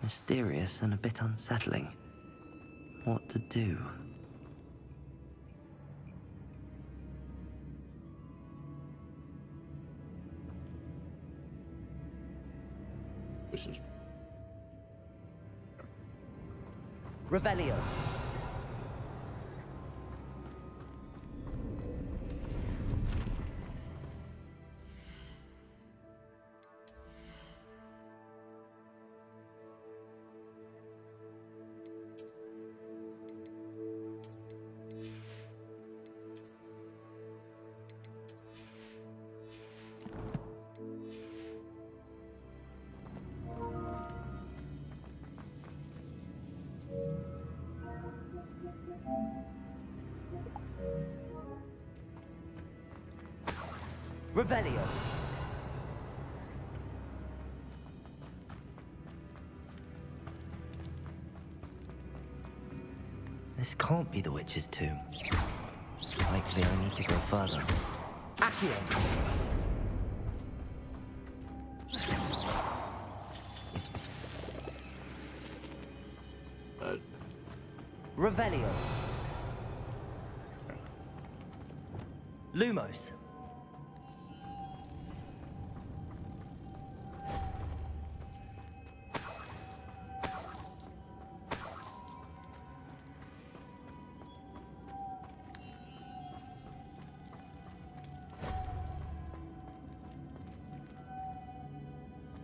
Mysterious and a bit unsettling. What to do? This is Revelio. Revelio. This can't be the witch's tomb. Likely I need to go further. Accio! Revelio. Lumos.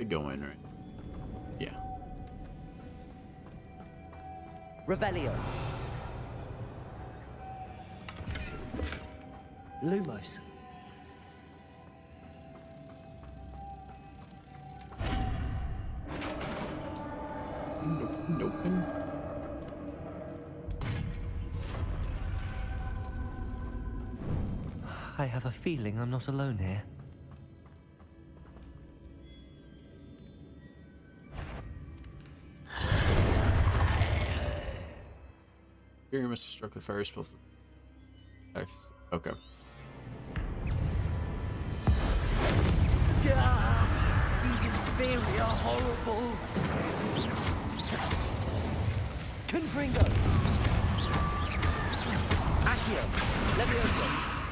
they go in, right? Yeah. Revelio. Lumos. Nope. I have a feeling I'm not alone here. Fury must have struck the fire spell. Okay. Inferior, horrible. Confringo. Accio. Levioso.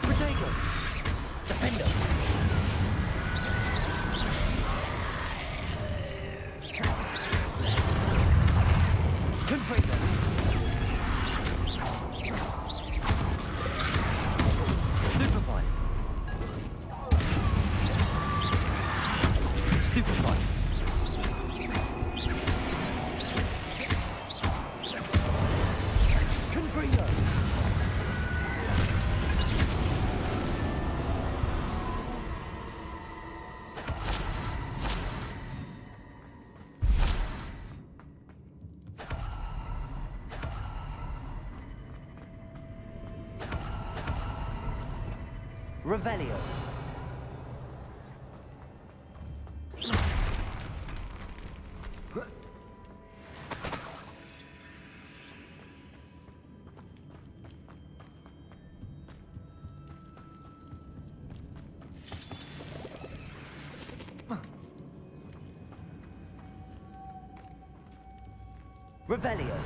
Protego. Defendo. Confringo. Stupefy. Stupefy. Confringo. Revelio. Revelio.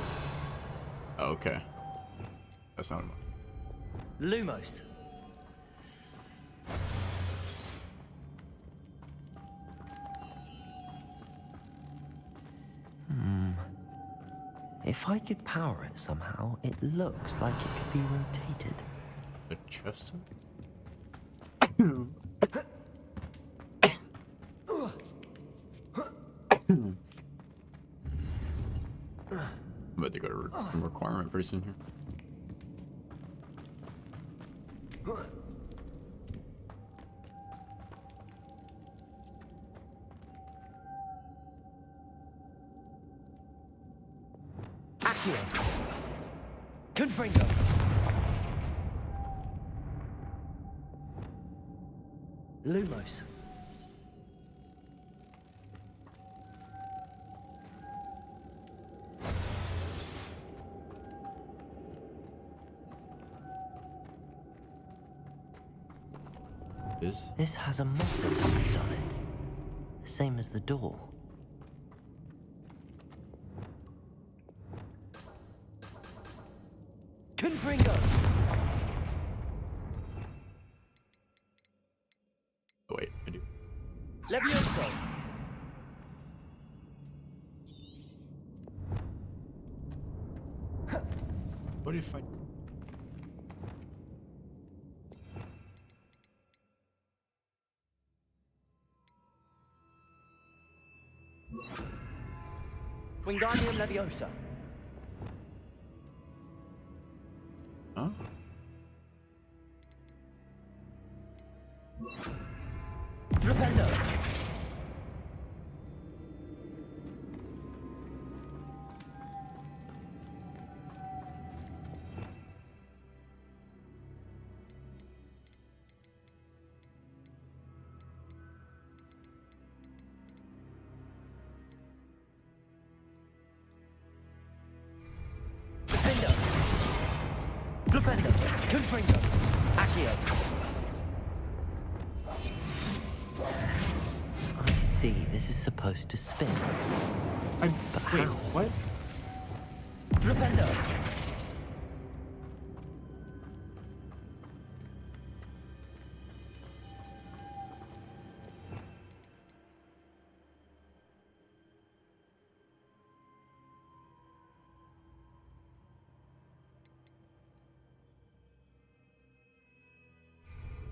Oh, okay. That's not enough. Lumos. If I could power it somehow, it looks like it could be rotated. The chest? I'm about to go to requirement pretty soon here. Accio. Confringo. Lumos. This has a moth engraved on it. The same as the door. Confringo! Oh, wait, I do. Levioso! What if I... Wingardium Leviosa. Huh? Flipendo. Defendo. Flipendo. Confringo. Accio. I see. This is supposed to spin. But Wait, how? what? Flipendo.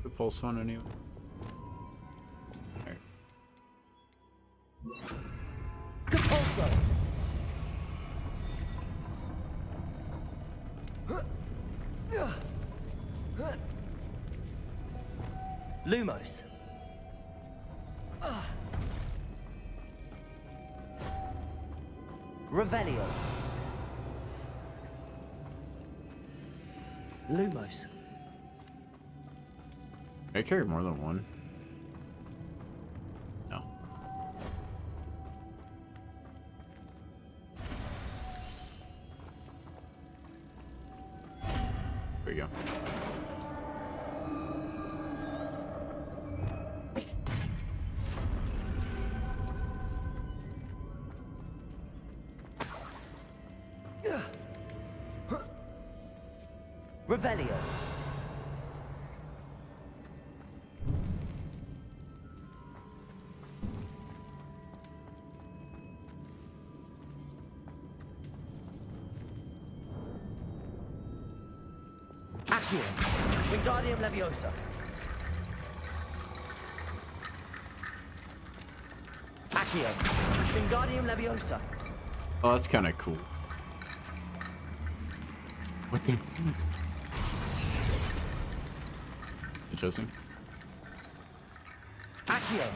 The pulse one anyway. Alright. Compulso. Lumos. Revelio. Lumos. I carry more than one. No. There we go. Revelio. Accio. Wingardium Leviosa. Accio. Wingardium Leviosa. Oh, that's kind of cool. What the? Interesting. Accio.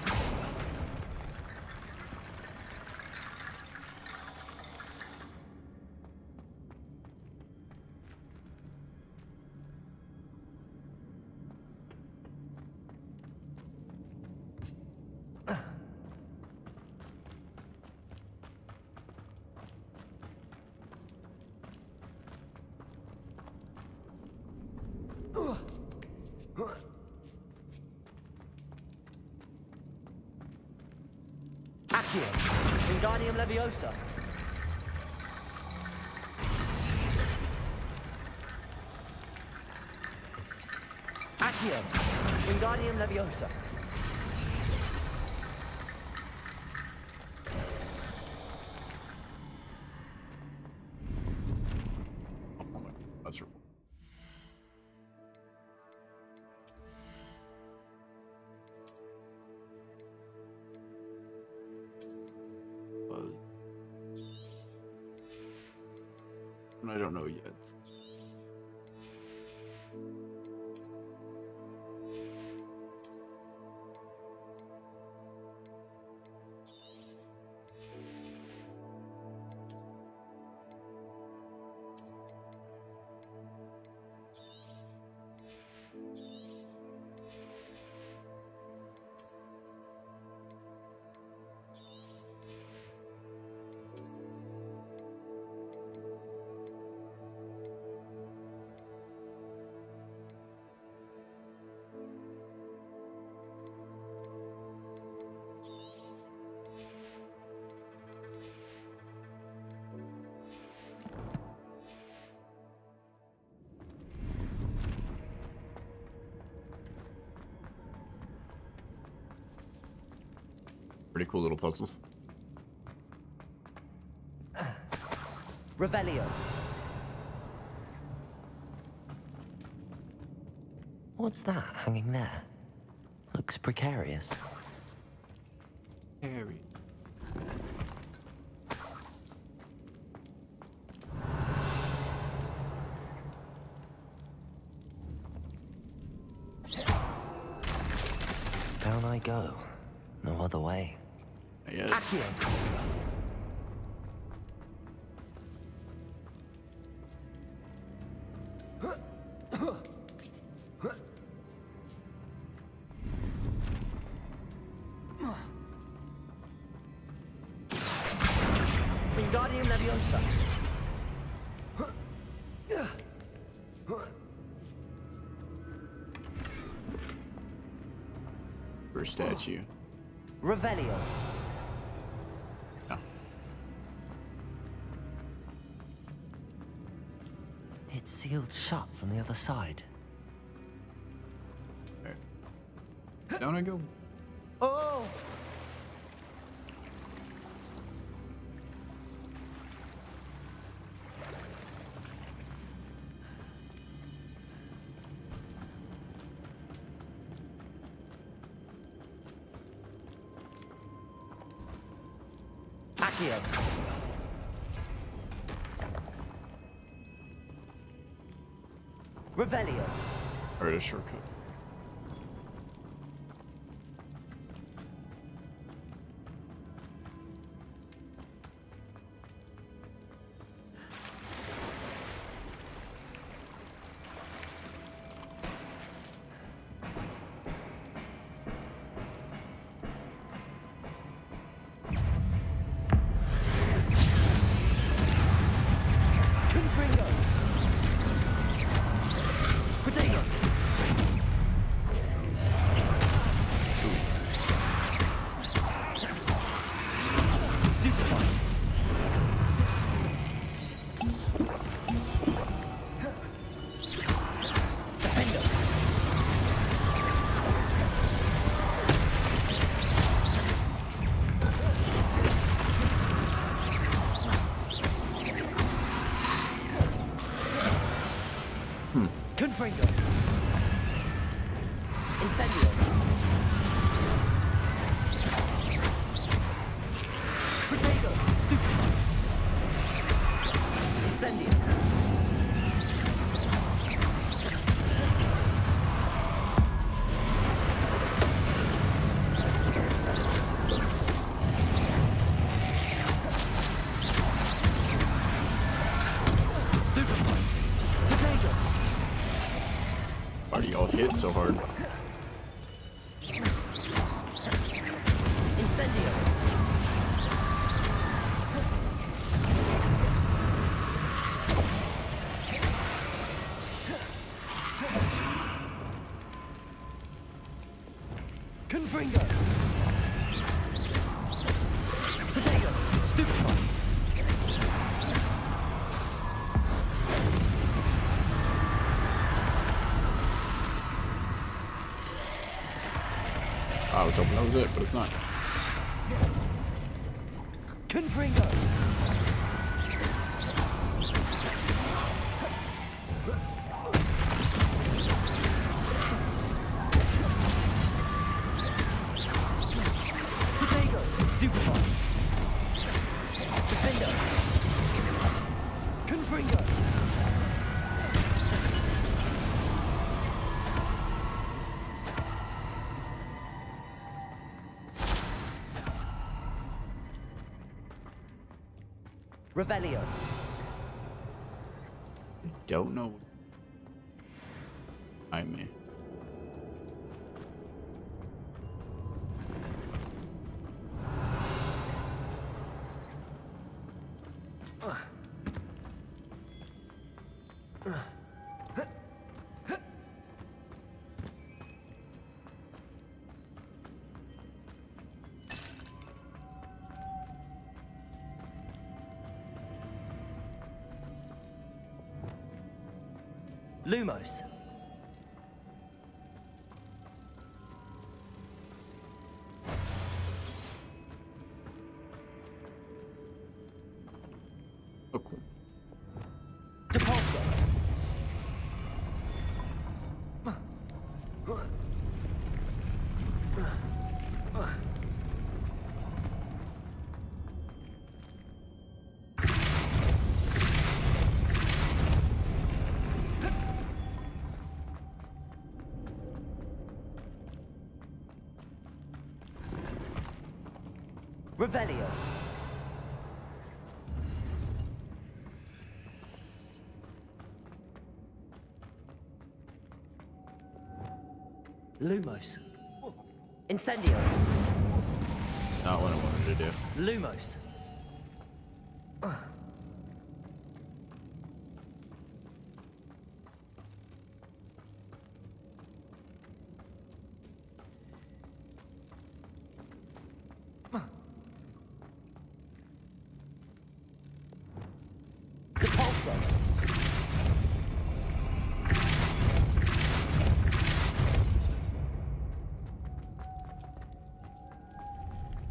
Accio. Wingardium Leviosa. Accio. Wingardium Leviosa. Oh my, that's your fault. I don't know yet. Pretty cool little puzzles. Revelio. What's that hanging there? Looks precarious. Harry. Down I go. No other way. I guess. Accio. Wingardium Leviosa. For a statue. Revelio. No. It's sealed shut from the other side. Alright. Down I go. Oh! Accio. Revelio. Alright, a shortcut. Confringo. Potato. so hard. Incendio. Confringo. Potato. Stupefy. I was hoping that was it, but it's not. Confringo. Potato. Stupefy. Defender. Confringo. Revelio. Don't know. I may. Lumos. Oh, cool. Depulso. Revelio. Lumos. Incendio. Not what I wanted to do. Lumos. Depulso.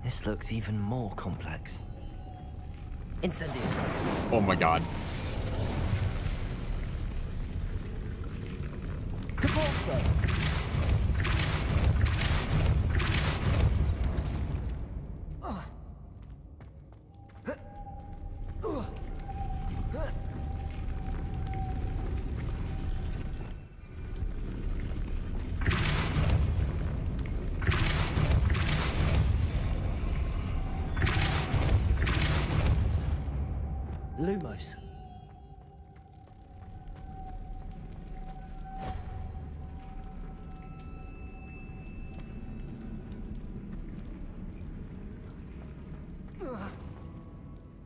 This looks even more complex. Incendio. Oh my god. Depulso. Lumos.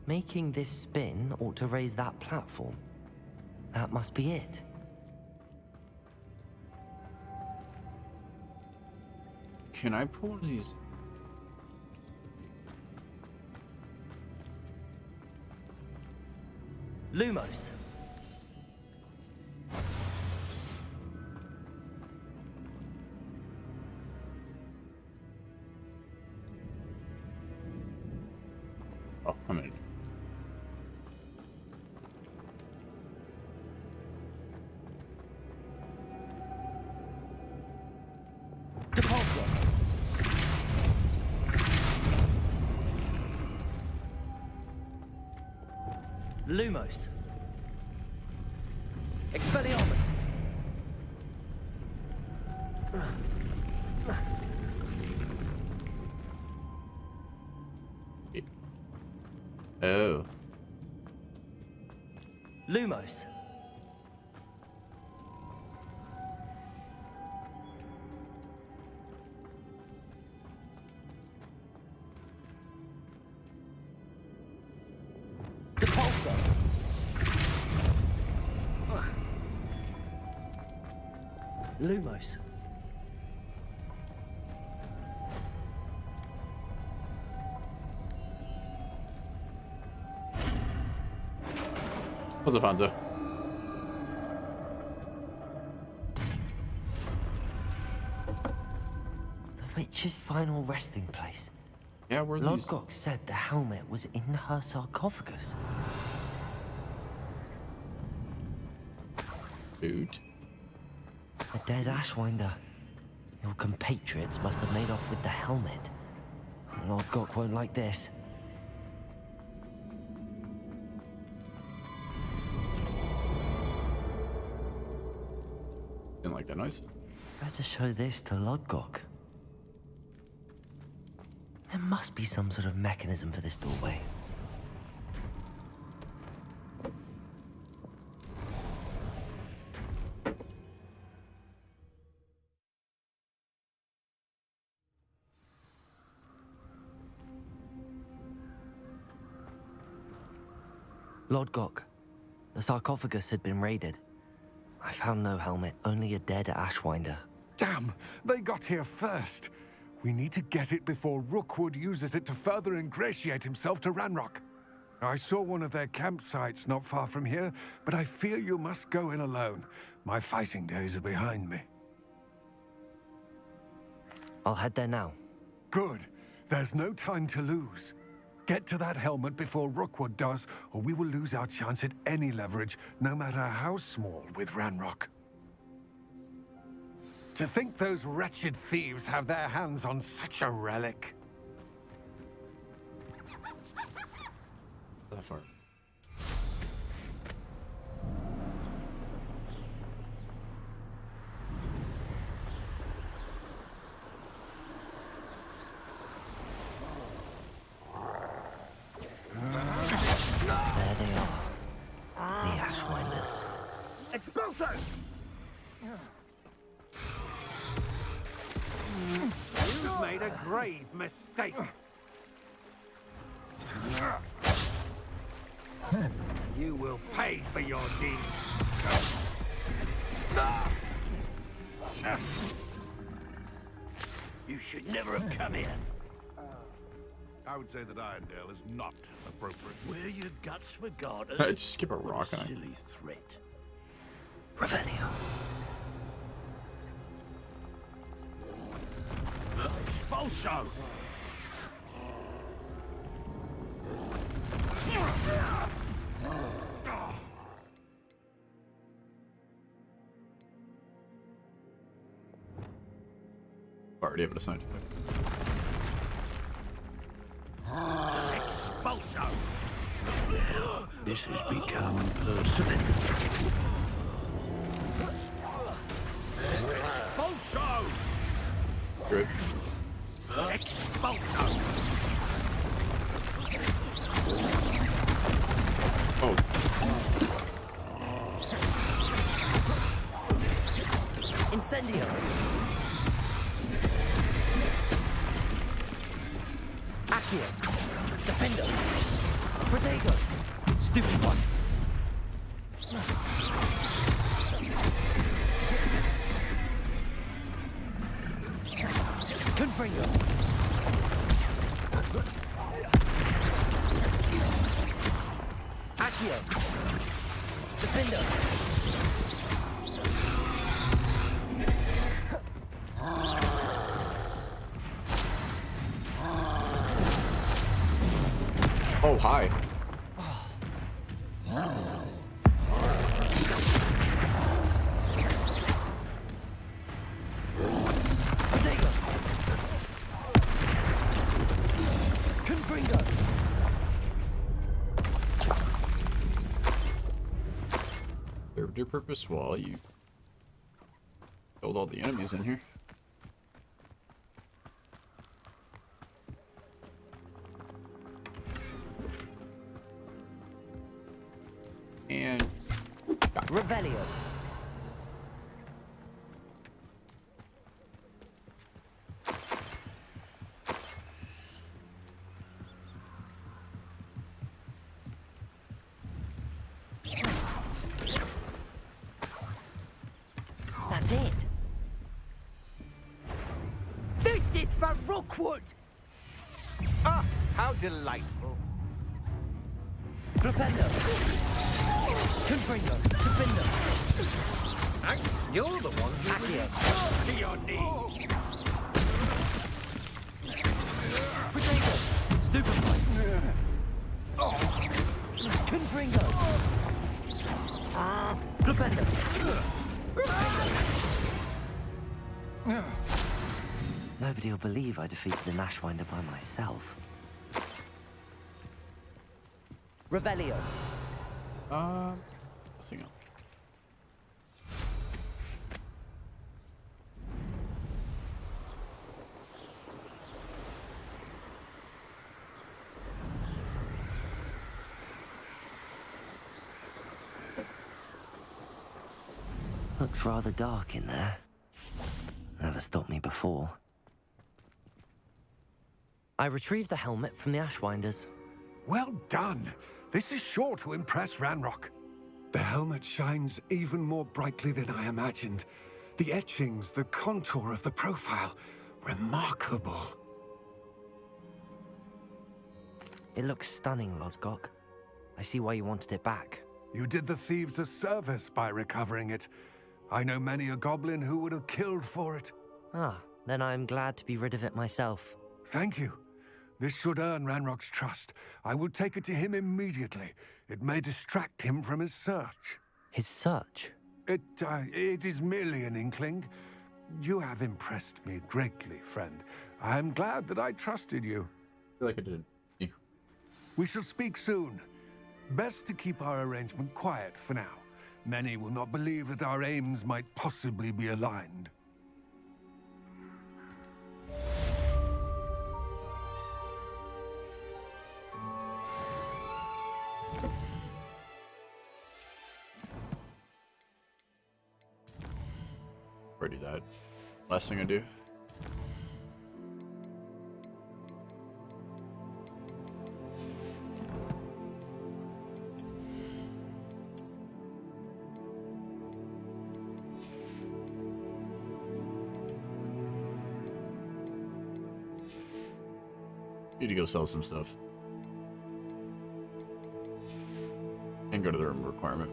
Making this spin ought to raise that platform. That must be it. Can I pull these? Lumos. Oh, come in. Depulso. Lumos. Expelliarmus. Oh. Lumos. so. Lumos. What's up, Hanzo? The witch's final resting place. Yeah, where are these? Lodgok said the helmet was in her sarcophagus. Dude. A dead Ashwinder. Your compatriots must have made off with the helmet. Lodgok won't like this. Didn't like that noise. Better show this to Lodgok. There must be some sort of mechanism for this doorway. Lodgok, the sarcophagus had been raided. I found no helmet, only a dead Ashwinder. Damn! They got here first. We need to get it before Rookwood uses it to further ingratiate himself to Ranrock. I saw one of their campsites not far from here, but I fear you must go in alone. My fighting days are behind me. I'll head there now. Good. There's no time to lose. Get to that helmet before Rookwood does, or we will lose our chance at any leverage, no matter how small, with Ranrock. To think those wretched thieves have their hands on such a relic. That far. There they are. The Ashwinders. Expulso! You've made a grave mistake. You will pay for your deeds. You should never have come here. I would say that Irondale is not appropriate. Where your guts for garters. Just skip a rock on it. Silly threat. Revelio. Expulso! Already have it assigned. Expulso! This has become personal. Expulso! Good. Expulso! Oh, Incendio. Accio. Defendo. Protego. Stupid one. Confringo. Accio. Defendo. oh, hi. Protego. Confringo. Served your purpose while you killed all the enemies in here. And Revelio. Rookwood! Ah, how delightful. Flipendo! Confringo! Confendo! You're the one who... Accio! To your knees. Potato! Stupefy! Confringo! Flipendo! Nobody will believe I defeated an Ashwinder by myself. Revelio! Nothing else. Looks rather dark in there. Never stopped me before. I retrieved the helmet from the Ashwinders. Well done. This is sure to impress Ranrock. The helmet shines even more brightly than I imagined. The etchings, the contour of the profile, remarkable. It looks stunning, Lodgok. I see why you wanted it back. You did the thieves a service by recovering it. I know many a goblin who would have killed for it. Ah, then I'm glad to be rid of it myself. Thank you. This should earn Ranrock's trust. I will take it to him immediately. It may distract him from his search. His search? It is merely an inkling. You have impressed me greatly, friend. I am glad that I trusted you. I feel like I didn't. Yeah. We shall speak soon. Best to keep our arrangement quiet for now. Many will not believe that our aims might possibly be aligned. Already that. Last thing I do. Need to go sell some stuff. And go to the room requirement.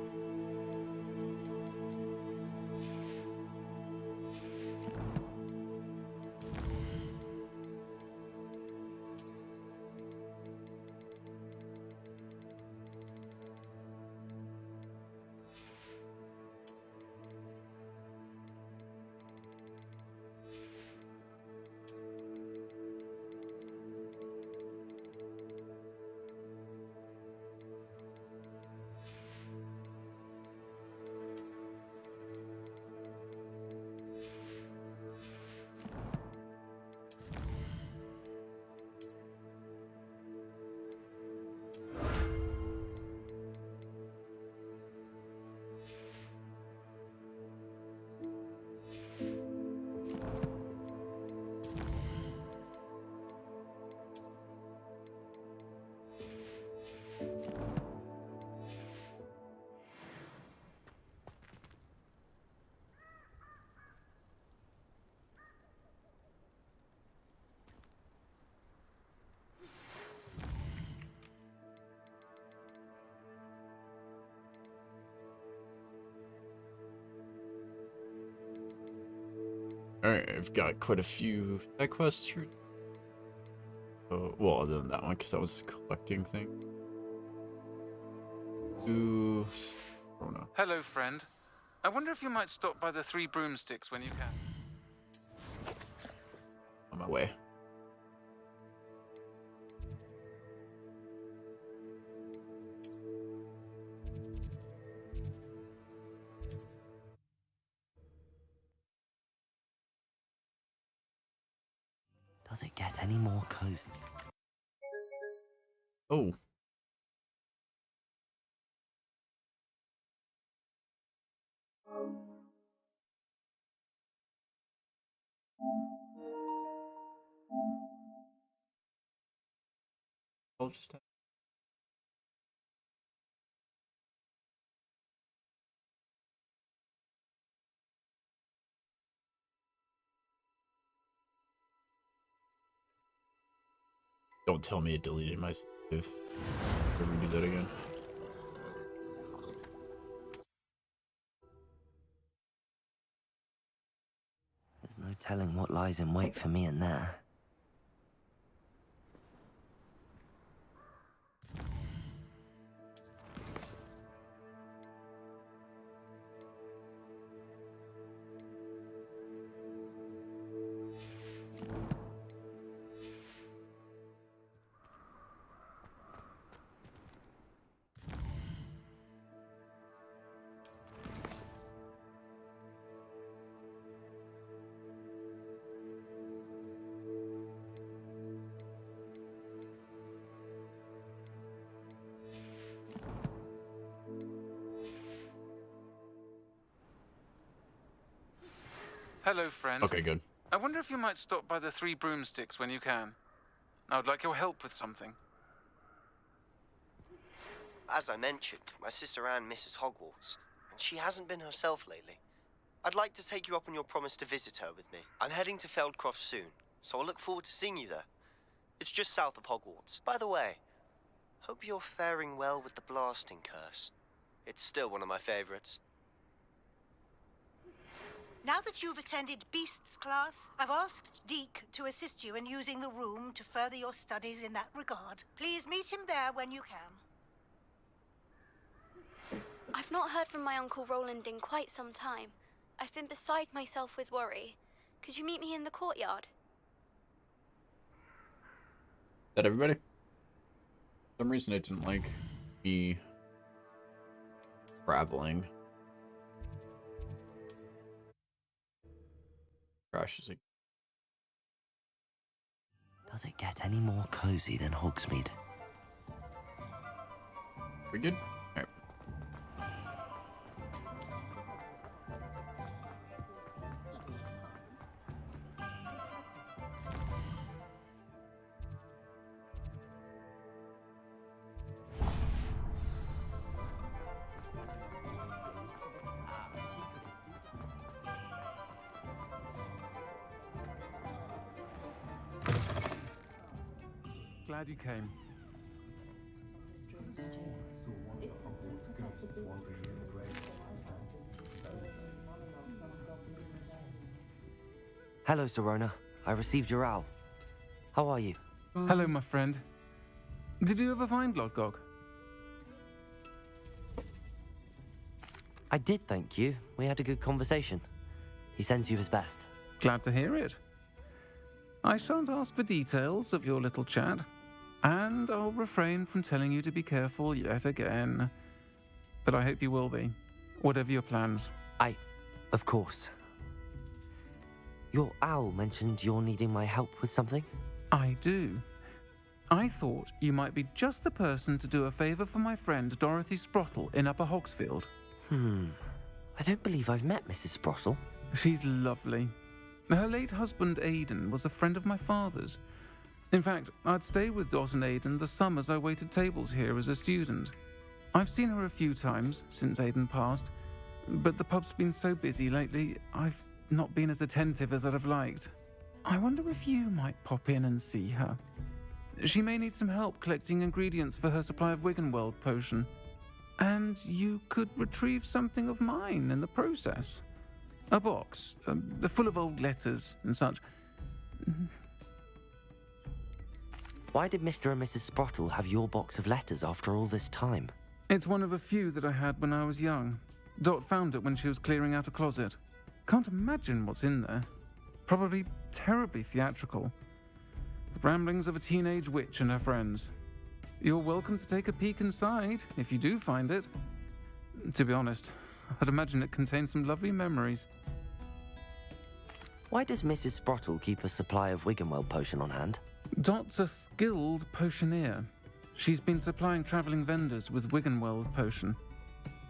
Alright, I've got quite a few side quests here. Well, other than that one, because that was a collecting thing. Ooh, I don't know. Hello, friend. I wonder if you might stop by the Three Broomsticks when you can. On my way. Does it get any more cozy? Oh. I'll just have... Don't tell me it deleted my save. Ever do that again? There's no telling what lies in wait for me in there. Hello, friend. Okay, good. I wonder if you might stop by the Three Broomsticks when you can. I would like your help with something. As I mentioned, my sister Anne misses Hogwarts, and she hasn't been herself lately. I'd like to take you up on your promise to visit her with me. I'm heading to Feldcroft soon, so I'll look forward to seeing you there. It's just south of Hogwarts. By the way, hope you're faring well with the blasting curse. It's still one of my favorites. Now that you've attended Beasts class, I've asked Deke to assist you in using the room to further your studies in that regard. Please meet him there when you can. I've not heard from my Uncle Roland in quite some time. I've been beside myself with worry. Could you meet me in the courtyard? Is that everybody? For some reason I didn't like me traveling. Crashes again. Does it get any more cozy than Hogsmeade? We good? Alright. Glad you came. Hello, Sirona. I received your owl. How are you? Hello, my friend. Did you ever find Lodgok? I did, thank you. We had a good conversation. He sends you his best. Glad to hear it. I shan't ask for details of your little chat, and I'll refrain from telling you to be careful yet again. But I hope you will be, whatever your plans. Of course. Your owl mentioned you're needing my help with something? I do. I thought you might be just the person to do a favour for my friend Dorothy Sprottle in Upper Hogsfield. I don't believe I've met Mrs. Sprottle. She's lovely. Her late husband Aidan was a friend of my father's. In fact, I'd stay with Dot and Aidan the summers I waited tables here as a student. I've seen her a few times since Aidan passed, but the pub's been so busy lately, I've not been as attentive as I'd have liked. I wonder if you might pop in and see her. She may need some help collecting ingredients for her supply of Wiggenweld potion. And you could retrieve something of mine in the process. A box, full of old letters and such. Why did Mr. and Mrs. Sprottle have your box of letters after all this time? It's one of a few that I had when I was young. Dot found it when she was clearing out a closet. Can't imagine what's in there. Probably terribly theatrical. The ramblings of a teenage witch and her friends. You're welcome to take a peek inside, if you do find it. To be honest, I'd imagine it contains some lovely memories. Why does Mrs. Sprottle keep a supply of Wiggenweld potion on hand? Dot's a skilled potioneer. She's been supplying travelling vendors with Wiggenweld potion.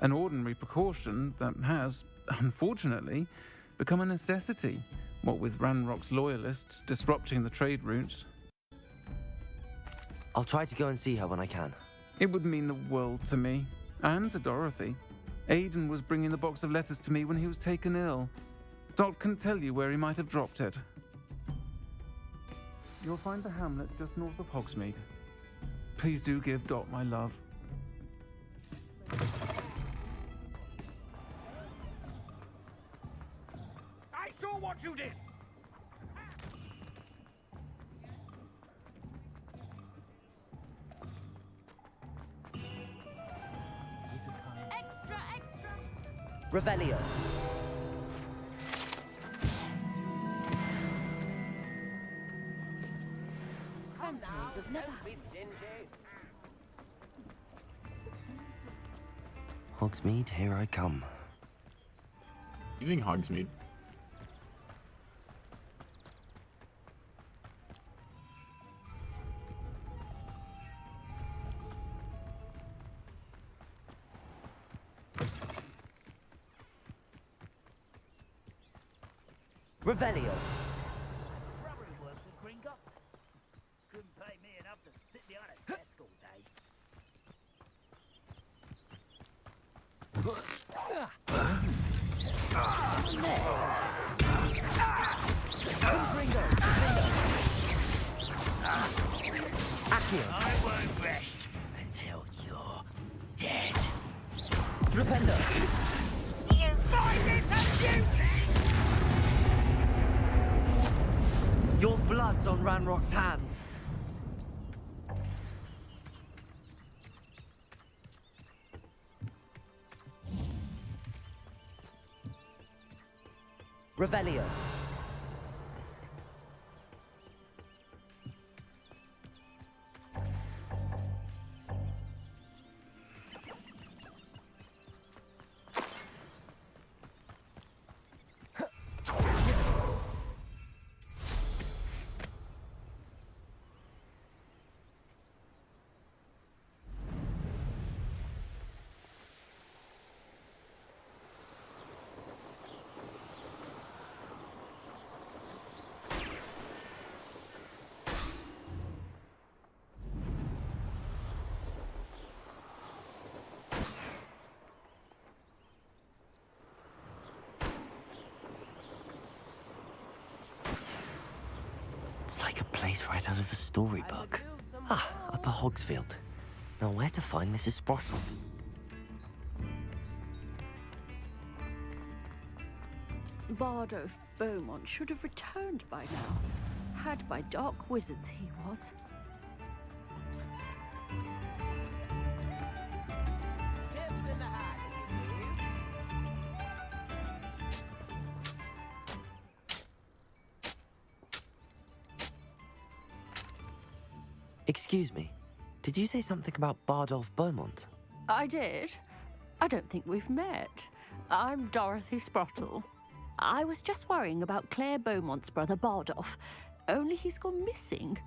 An ordinary precaution that has, unfortunately, become a necessity, what with Ranrock's loyalists disrupting the trade routes. I'll try to go and see her when I can. It would mean the world to me, and to Dorothy. Aidan was bringing the box of letters to me when he was taken ill. Dot can tell you where he might have dropped it. you'll find the hamlet just north of Hogsmeade. Please do give Dot my love. I saw what you did! Extra, extra! Revelio. Centaurs have never... Hogsmeade, here I come. Evening, Hogsmeade. Revelio. Rubbery work with Gringotts. Couldn't pay me enough to sit behind a desk all day. I won't rest until you're dead. Flipendo. Do you find this amusing? Your blood's on Ranrock's hands. Revelio. It's like a place right out of a storybook. Ah, Upper Hogsfield. Now where to find Mrs. Sprottle? Bardolph Beaumont should have returned by now. Had by dark wizards he was. Excuse me. Did you say something about Bardolph Beaumont? I did. I don't think we've met. I'm Dorothy Sprottle. I was just worrying about Claire Beaumont's brother Bardolph, only he's gone missing.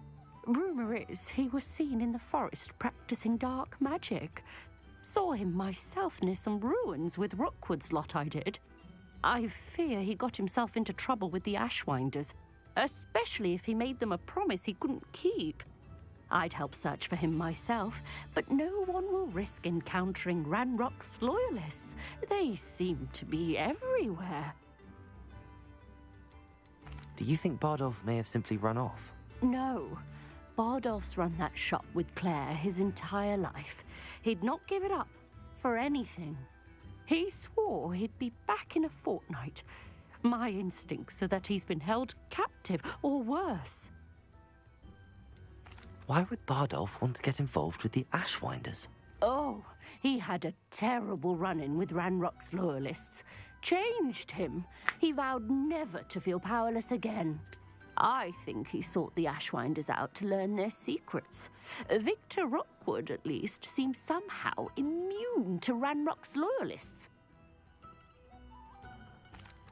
Rumour is he was seen in the forest practicing dark magic. Saw him myself near some ruins with Rookwood's lot I did. I fear he got himself into trouble with the Ashwinders, especially if he made them a promise he couldn't keep. I'd help search for him myself, but no one will risk encountering Ranrock's loyalists. They seem to be everywhere. Do you think Bardolph may have simply run off? No. Bardolph's run that shop with Claire his entire life. He'd not give it up for anything. He swore he'd be back in a fortnight. My instincts are that he's been held captive, or worse. Why would Bardolph want to get involved with the Ashwinders? Oh, he had a terrible run-in with Ranrock's loyalists. Changed him. He vowed never to feel powerless again. I think he sought the Ashwinders out to learn their secrets. Victor Rookwood, at least, seems somehow immune to Ranrock's loyalists.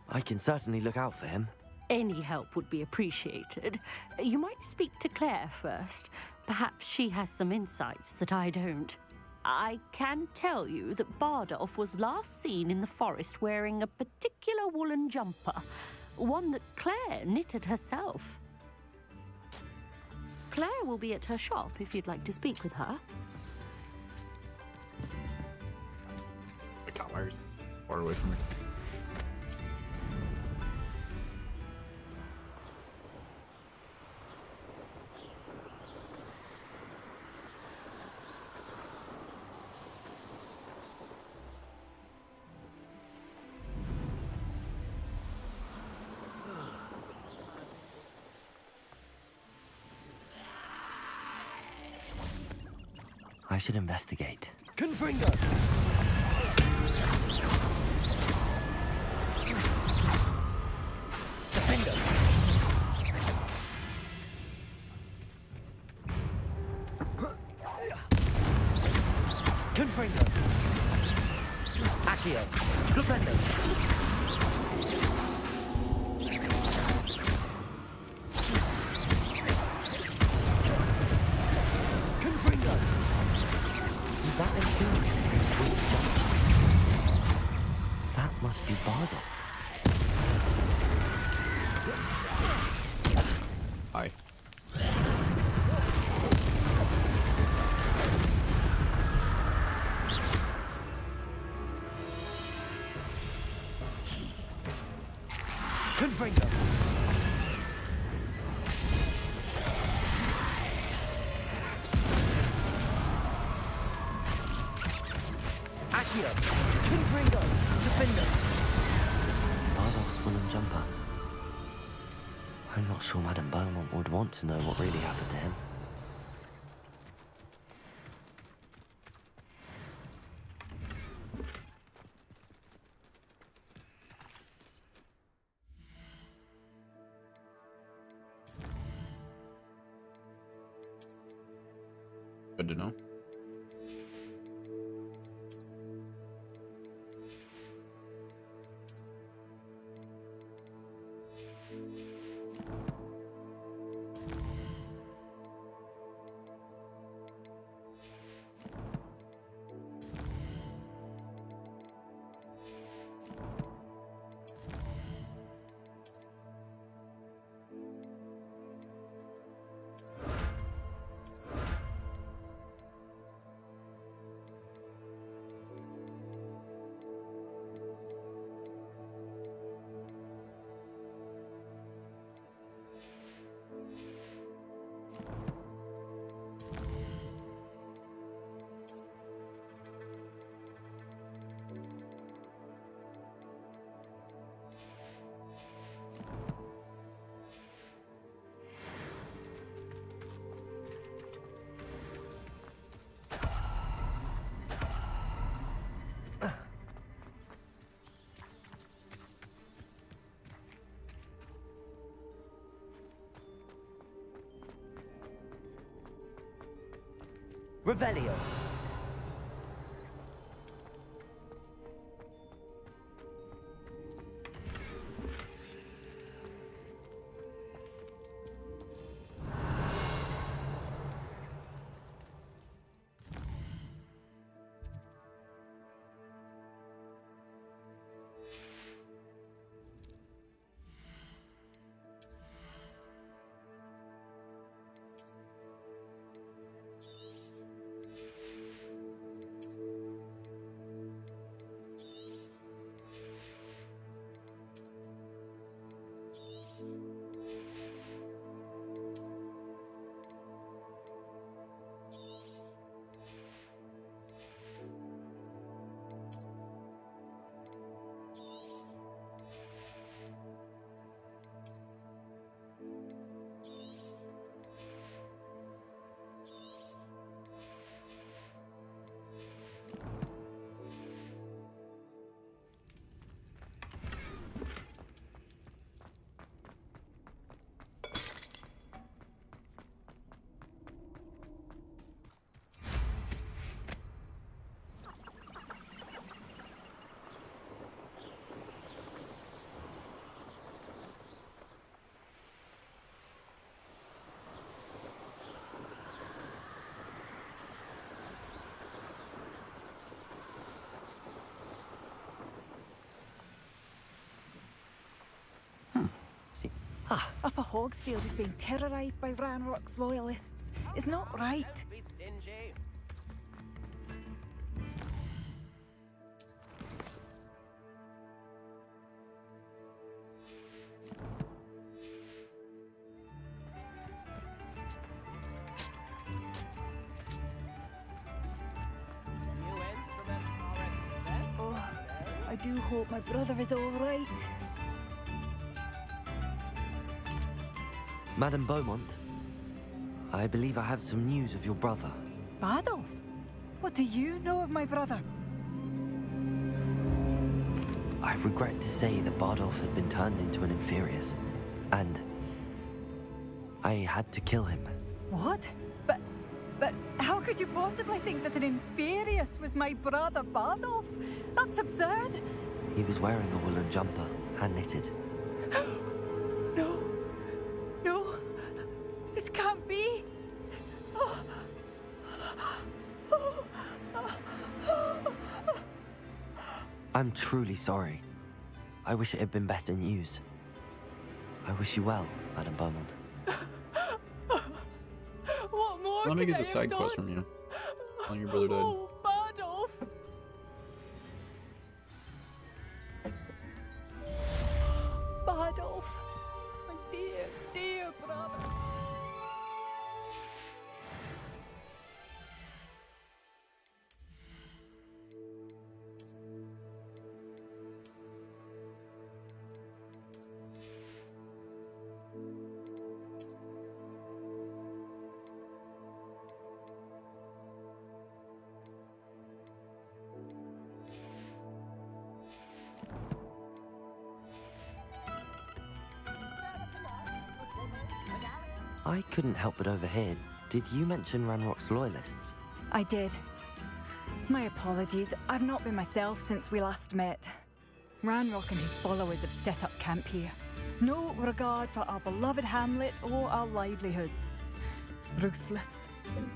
I can certainly look out for him. Any help would be appreciated. You might speak to Claire first. Perhaps she has some insights that I don't. I can tell you that Bardolph was last seen in the forest wearing a particular woolen jumper, one that Claire knitted herself. Claire will be at her shop if you'd like to speak with her. The Catwires. Far away from me. I should investigate. Confringo! Defender! Confringo! Accio! Flipendo! Confringo! Is that a thing? That must be Bardolph. Hi. Confringo! Accio! Confringo! Defender! Bardolph's woolen jumper. I'm not sure Madame Beaumont would want to know what really happened to him. Good to know. Revelio! Upper Hogsfield is being terrorised by Ranrock's loyalists. It's not right. Oh, I do hope my brother is all right. Madame Beaumont, I believe I have some news of your brother. Bardolph? What do you know of my brother? I regret to say that Bardolph had been turned into an Inferius, and I had to kill him. What? But how could you possibly think that an Inferius was my brother Bardolph? That's absurd. He was wearing a woolen jumper, hand-knitted. No. No. This can't be. I'm truly sorry. I wish it had been better news. I wish you well, Madame Beaumont. What more Let me could get I the side have quest done? from you. On your brother died. Oh, Bardolph. Bardolph. My dear, dear brother. I couldn't help but overhear. Did you mention Ranrock's loyalists? I did. My apologies. I've not been myself since we last met. Ranrock and his followers have set up camp here. No regard for our beloved hamlet or our livelihoods. Ruthless.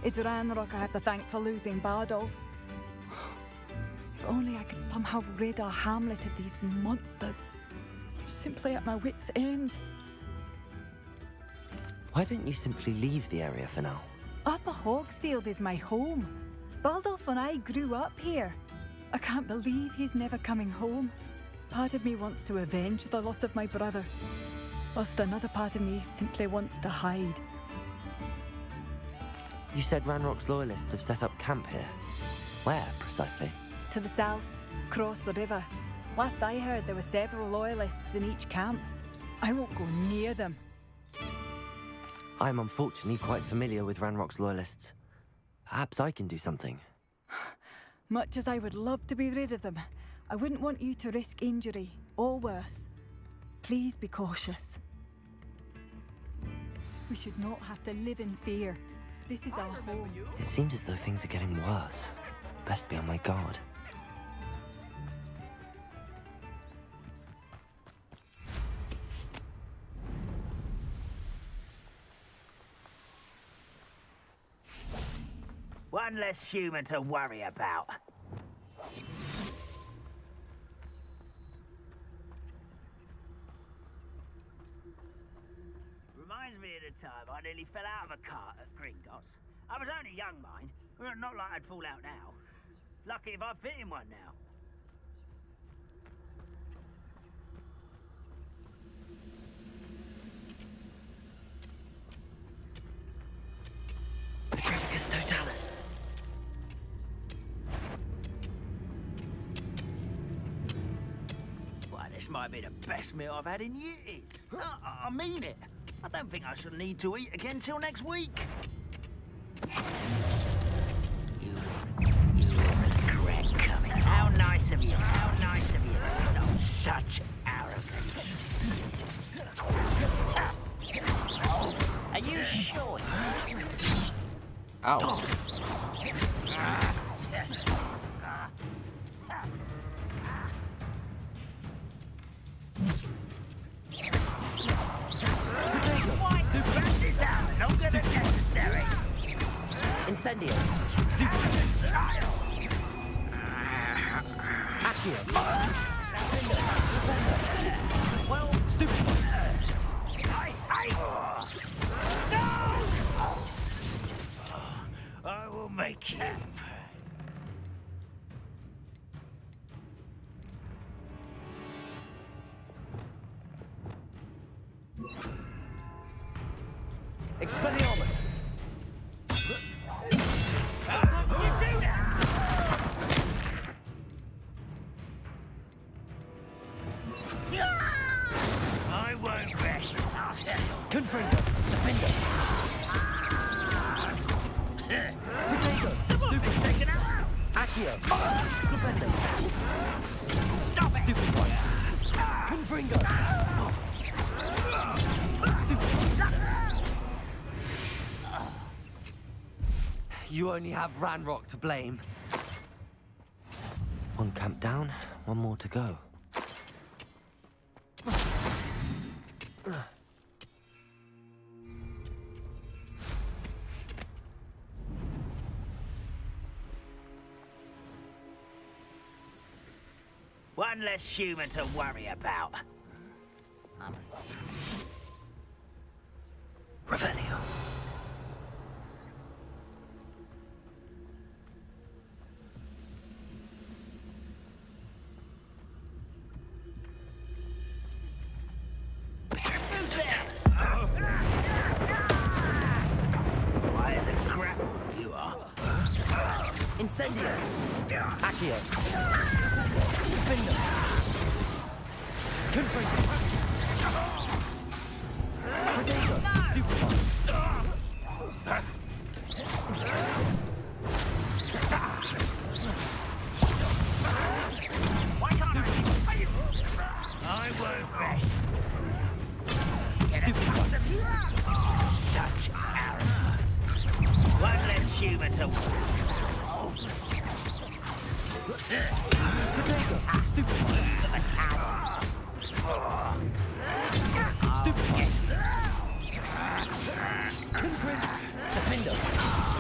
It's Ranrock I have to thank for losing Bardolph. If only I could somehow rid our hamlet of these monsters. I'm simply at my wit's end. Why don't you simply leave the area for now? Upper Hogsfield is my home. Bardolph and I grew up here. I can't believe he's never coming home. Part of me wants to avenge the loss of my brother, whilst another part of me simply wants to hide. You said Ranrock's loyalists have set up camp here. Where, precisely? To the south, across the river. Last I heard, there were several loyalists in each camp. I won't go near them. I'm unfortunately quite familiar with Ranrock's loyalists. Perhaps I can do something. Much as I would love to be rid of them, I wouldn't want you to risk injury, or worse. Please be cautious. We should not have to live in fear. This is our home. It seems as though things are getting worse. Best be on my guard. One less human to worry about. Reminds me of the time I nearly fell out of a cart at Gringotts. I was only young, mind. Well, not like I'd fall out now. Lucky if I fit in one now. Petrificus totalis. Why, this might be the best meal I've had in years. I mean it. I don't think I shall need to eat again till next week. You will regret coming. How nice of you. How nice of you to stop such arrogance. Are you sure? Ow. Practice out, longer than necessary. Incendio. Accio. Well, Stupid. No! I will make you. Expelliarmus. How can you do that? I won't rest. Confringo. Defender. Potato. Someone been taken out. Accio. Flipendo. Stop it! Stupid one. Confringo. Stupid one. You only have Ranrock to blame. One camp down, one more to go. One less human to worry about. Revelio. Why is it crap you are? Incendio. Accio. Findo. Confringo. Protego. Stupid one. Why can't I won't rest. Stupid one. Such arrogance. One less human to Protego. Stupid one. Stupid one. Confringo. Defendo.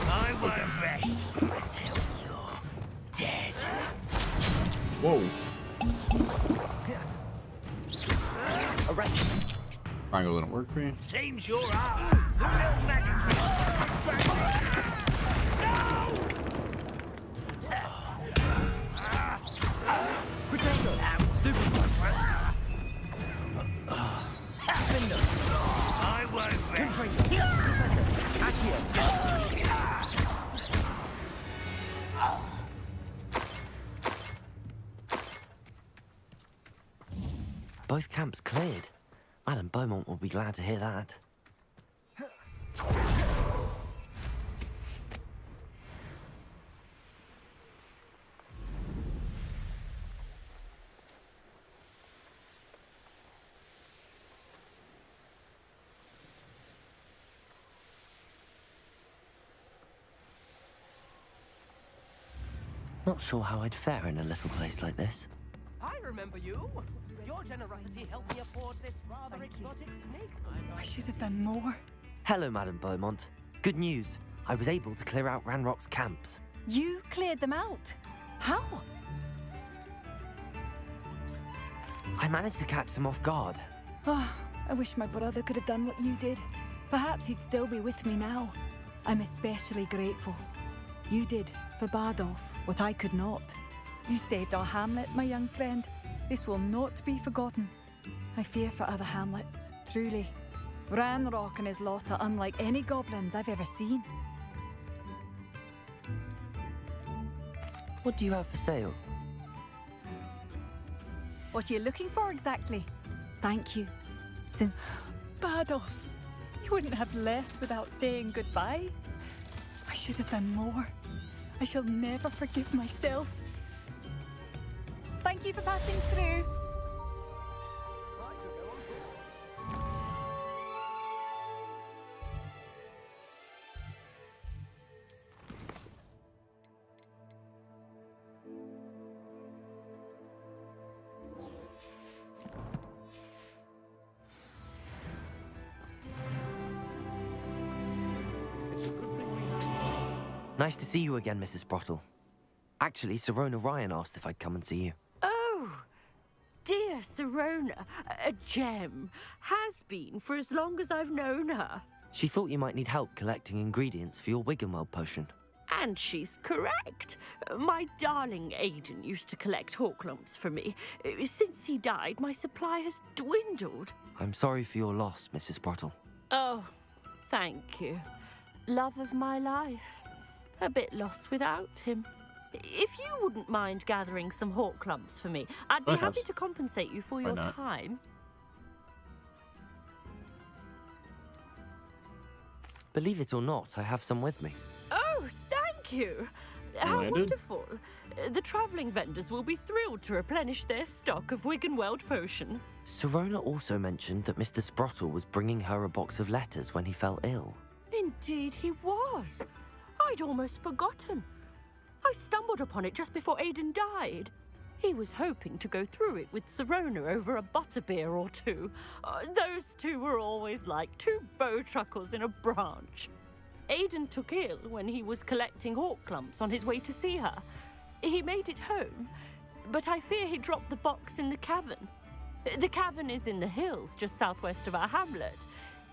I won't rest until you're dead. Whoa. Arrest. Triangle didn't work for me. Seems you're up. Your little magic trick. Protego. Stupid one. Defendo. I won't rest. Confringo. Accio. Both camps cleared. Madame Beaumont will be glad to hear that. Not sure how I'd fare in a little place like this. I remember you. Your generosity helped me afford this rather exotic snake. I should have done more. Hello, Madame Beaumont. Good news. I was able to clear out Ranrock's camps. You cleared them out. How? I managed to catch them off guard. Oh, I wish my brother could have done what you did. Perhaps he'd still be with me now. I'm especially grateful. You did, for Bardolph, what I could not. You saved our hamlet, my young friend. This will not be forgotten. I fear for other hamlets, truly. Ranrock and his lot are unlike any goblins I've ever seen. What do you have for sale? What are you looking for exactly? Thank you. Since Bardolph, you wouldn't have left without saying goodbye. I should have done more. I shall never forgive myself. Thank you for passing through. Nice to see you again, Mrs. Sprottle. Actually, Sirona Ryan asked if I'd come and see you. Oh, dear Sirona, a gem. Has been for as long as I've known her. She thought you might need help collecting ingredients for your Wiggenweld potion. And she's correct. My darling Aidan used to collect hawk lumps for me. Since he died, my supply has dwindled. I'm sorry for your loss, Mrs. Sprottle. Oh, thank you. Love of my life. A bit lost without him. If you wouldn't mind gathering some hawk lumps for me, I'd be happy to compensate you for your time. Believe it or not, I have some with me. Oh, thank you. How landed. wonderful. The travelling vendors will be thrilled to replenish their stock of Wiggenweld potion. Sirona also mentioned that Mr. Sprottle was bringing her a box of letters when he fell ill. Indeed he was. I'd almost forgotten. I stumbled upon it just before Aidan died. He was hoping to go through it with Sirona over a butterbeer or two. Those two were always like two bowtruckles in a branch. Aidan took ill when he was collecting hawk clumps on his way to see her. He made it home, but I fear he dropped the box in the cavern. The cavern is in the hills just southwest of our hamlet.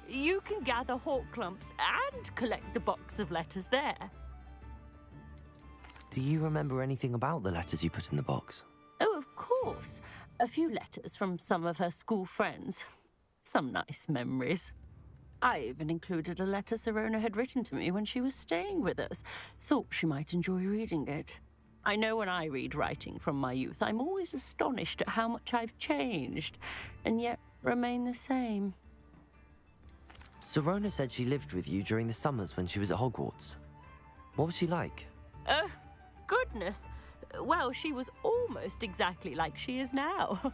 You can gather hawk clumps and collect the box of letters there. Do you remember anything about the letters you put in the box? Oh, of course. A few letters from some of her school friends. Some nice memories. I even included a letter Sirona had written to me when she was staying with us. Thought she might enjoy reading it. I know when I read writing from my youth, I'm always astonished at how much I've changed, and yet remain the same. Sirona said she lived with you during the summers when she was at Hogwarts. What was she like? Goodness. Well, she was almost exactly like she is now.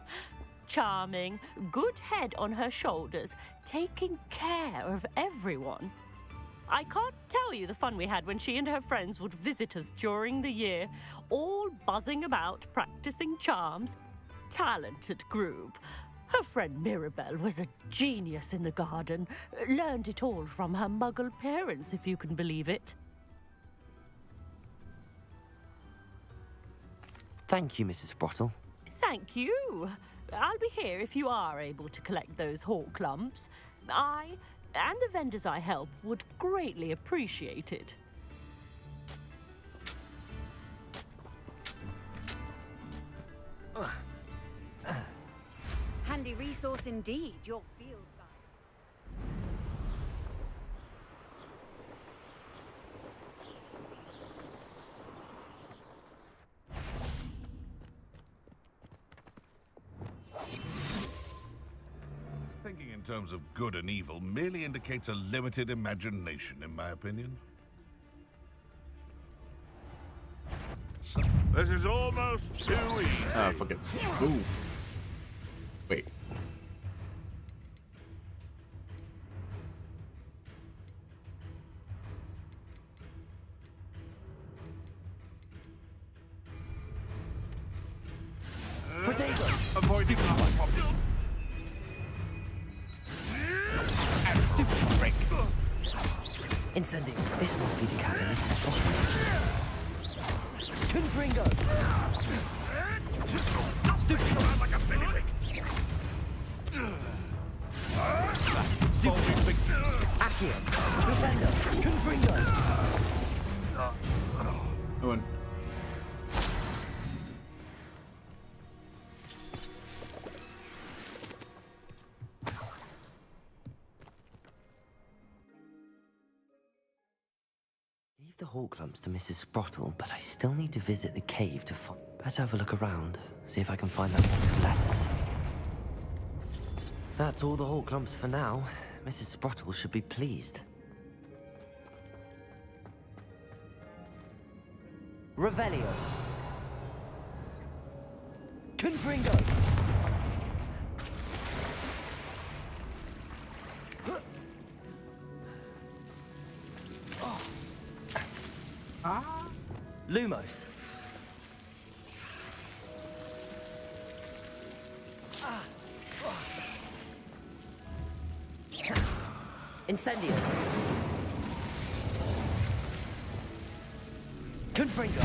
Charming, good head on her shoulders, taking care of everyone. I can't tell you the fun we had when she and her friends would visit us during the year, all buzzing about, practicing charms. Talented group. Her friend Mirabelle was a genius in the garden. Learned it all from her muggle parents, if you can believe it. Thank you, Mrs. Sprottle. Thank you. I'll be here if you are able to collect those hawk clumps. I and the vendors I help would greatly appreciate it. Handy resource indeed, your field guide. Thinking in terms of good and evil merely indicates a limited imagination, in my opinion. This is almost too easy. Ah, fuck it. Ooh. Wait. Potato! Avoiding the hot poppy. Stupid trick! Incendio. This must be the cabin. Mrs. Sprottle. Confringo! Stupid! Like a benedict. Stupid! Accio! Confringo! Confringo! Owen. Gave the hawk clumps to Mrs. Sprottle, but I still need to visit the cave to find. Better have a look around, see if I can find that box of letters. That's all the hawk clumps for now. Mrs. Sprottle should be pleased. Revelio. Confringo. Lumos. Incendio. Confringo.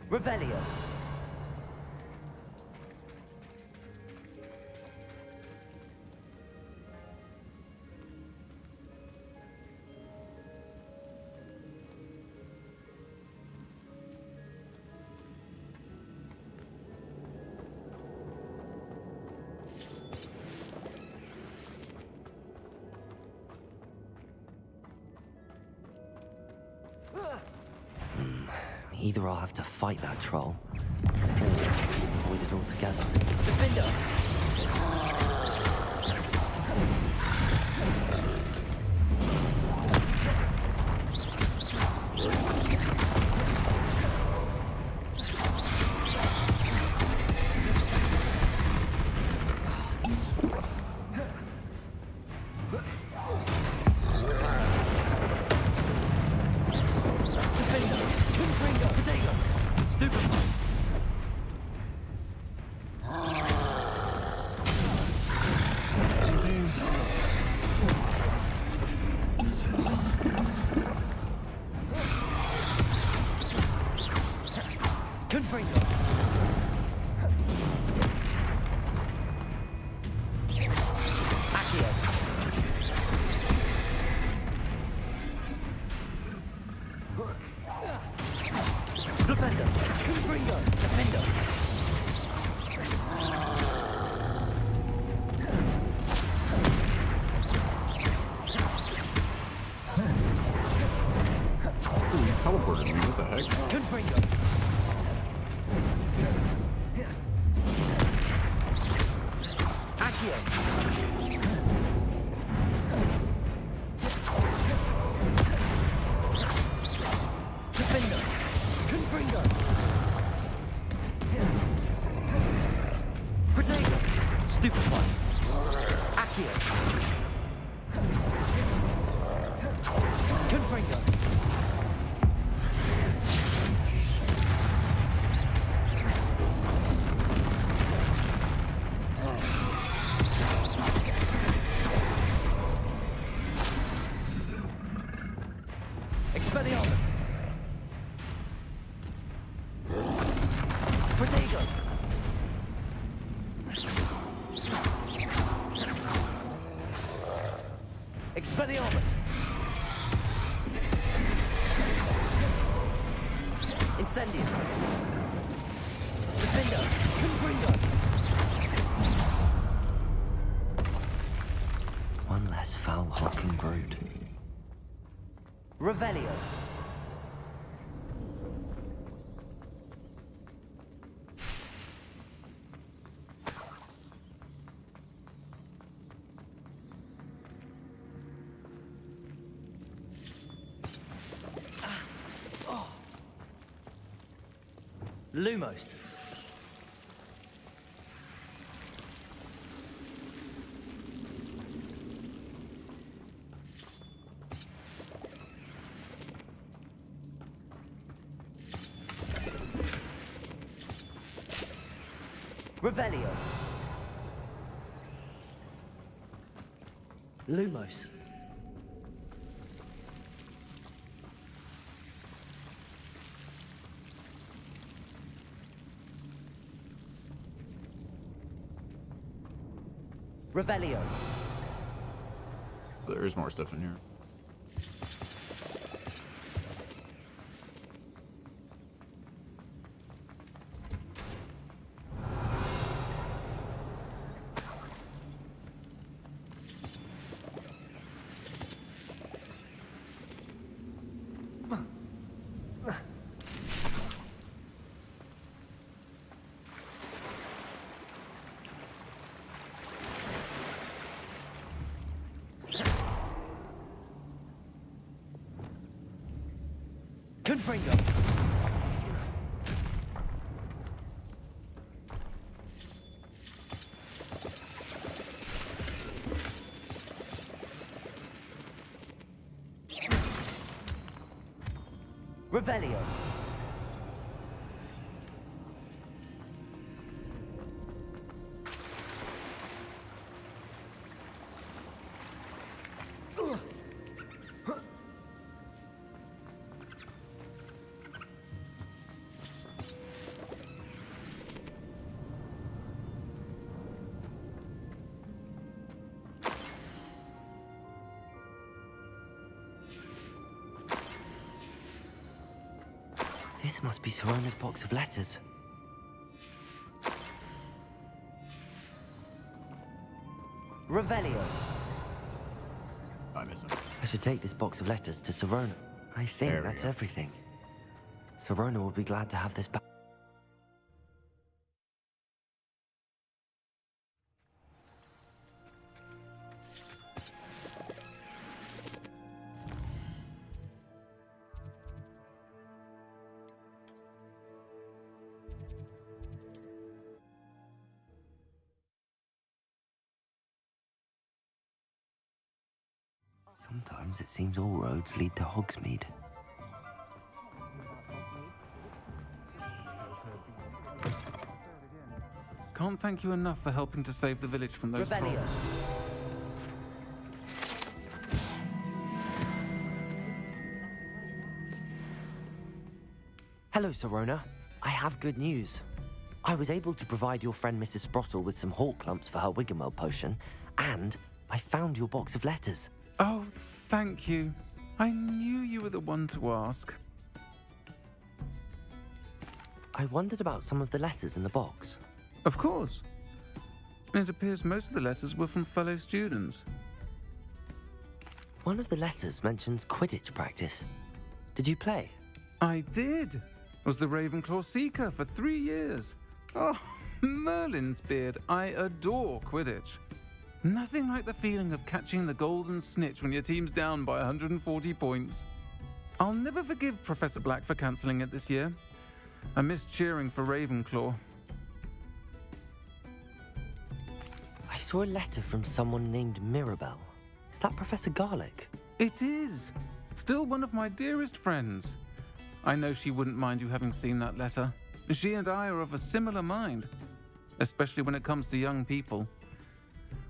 Revelio. Either I'll have to fight that troll, or avoid it altogether. Defender! Teleported me, what the heck? Confringo! Accio! Defender! Confringo! Protego! Stupefy! Accio! Confringo! Expelliarmus! Protego! Expelliarmus! Incendio! Defender! Confringo! One less foul-hulking brood. Revelio! Lumos. Revelio. Lumos. Revelio. There is more stuff in here. Confringo! Revelio! This must be Sirona's box of letters. Revelio. I miss him. I should take this box of letters to Sirona. I think There we that's go. everything. Sirona will be glad to have this back. Sometimes it seems all roads lead to Hogsmeade. Can't thank you enough for helping to save the village from those Revelio. trolls. Hello, Sirona. I have good news. I was able to provide your friend Mrs. Sprottle with some hawk lumps for her Wiggenweld potion, and I found your box of letters. Oh, thank you. I knew you were the one to ask. I wondered about some of the letters in the box. Of course. It appears most of the letters were from fellow students. One of the letters mentions Quidditch practice. Did you play? I did. Was the Ravenclaw Seeker for 3 years. Oh, Merlin's beard. I adore Quidditch. Nothing like the feeling of catching the golden snitch when your team's down by 140 points. I'll never forgive Professor Black for cancelling it this year. I missed cheering for Ravenclaw. I saw a letter from someone named Mirabelle. Is that Professor Garlick? It is. Still one of my dearest friends. I know she wouldn't mind you having seen that letter. She and I are of a similar mind, especially when it comes to young people.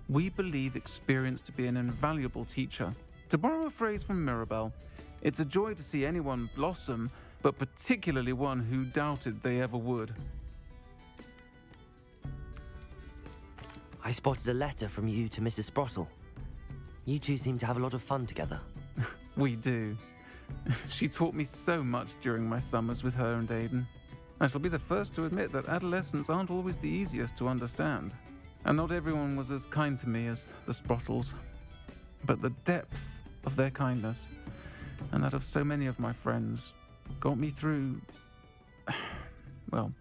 We believe experience to be an invaluable teacher. To borrow a phrase from Mirabelle, it's a joy to see anyone blossom, but particularly one who doubted they ever would. I spotted a letter from you to Mrs. Sprottle. You two seem to have a lot of fun together. We do. She taught me so much during my summers with her and Aidan. I shall be the first to admit that adolescents aren't always the easiest to understand. And not everyone was as kind to me as the Sprottles. But the depth of their kindness, and that of so many of my friends, got me through... well,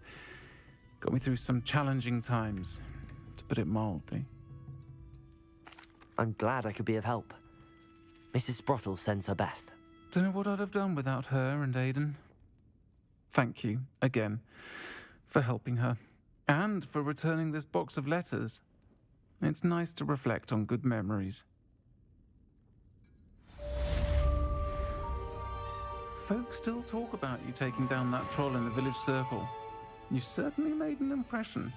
got me through some challenging times, to put it mildly. I'm glad I could be of help. Mrs. Sprottle sends her best. Don't know what I'd have done without her and Aidan. Thank you, again, for helping her, and for returning this box of letters. It's nice to reflect on good memories. Folks still talk about you taking down that troll in the village circle. You certainly made an impression.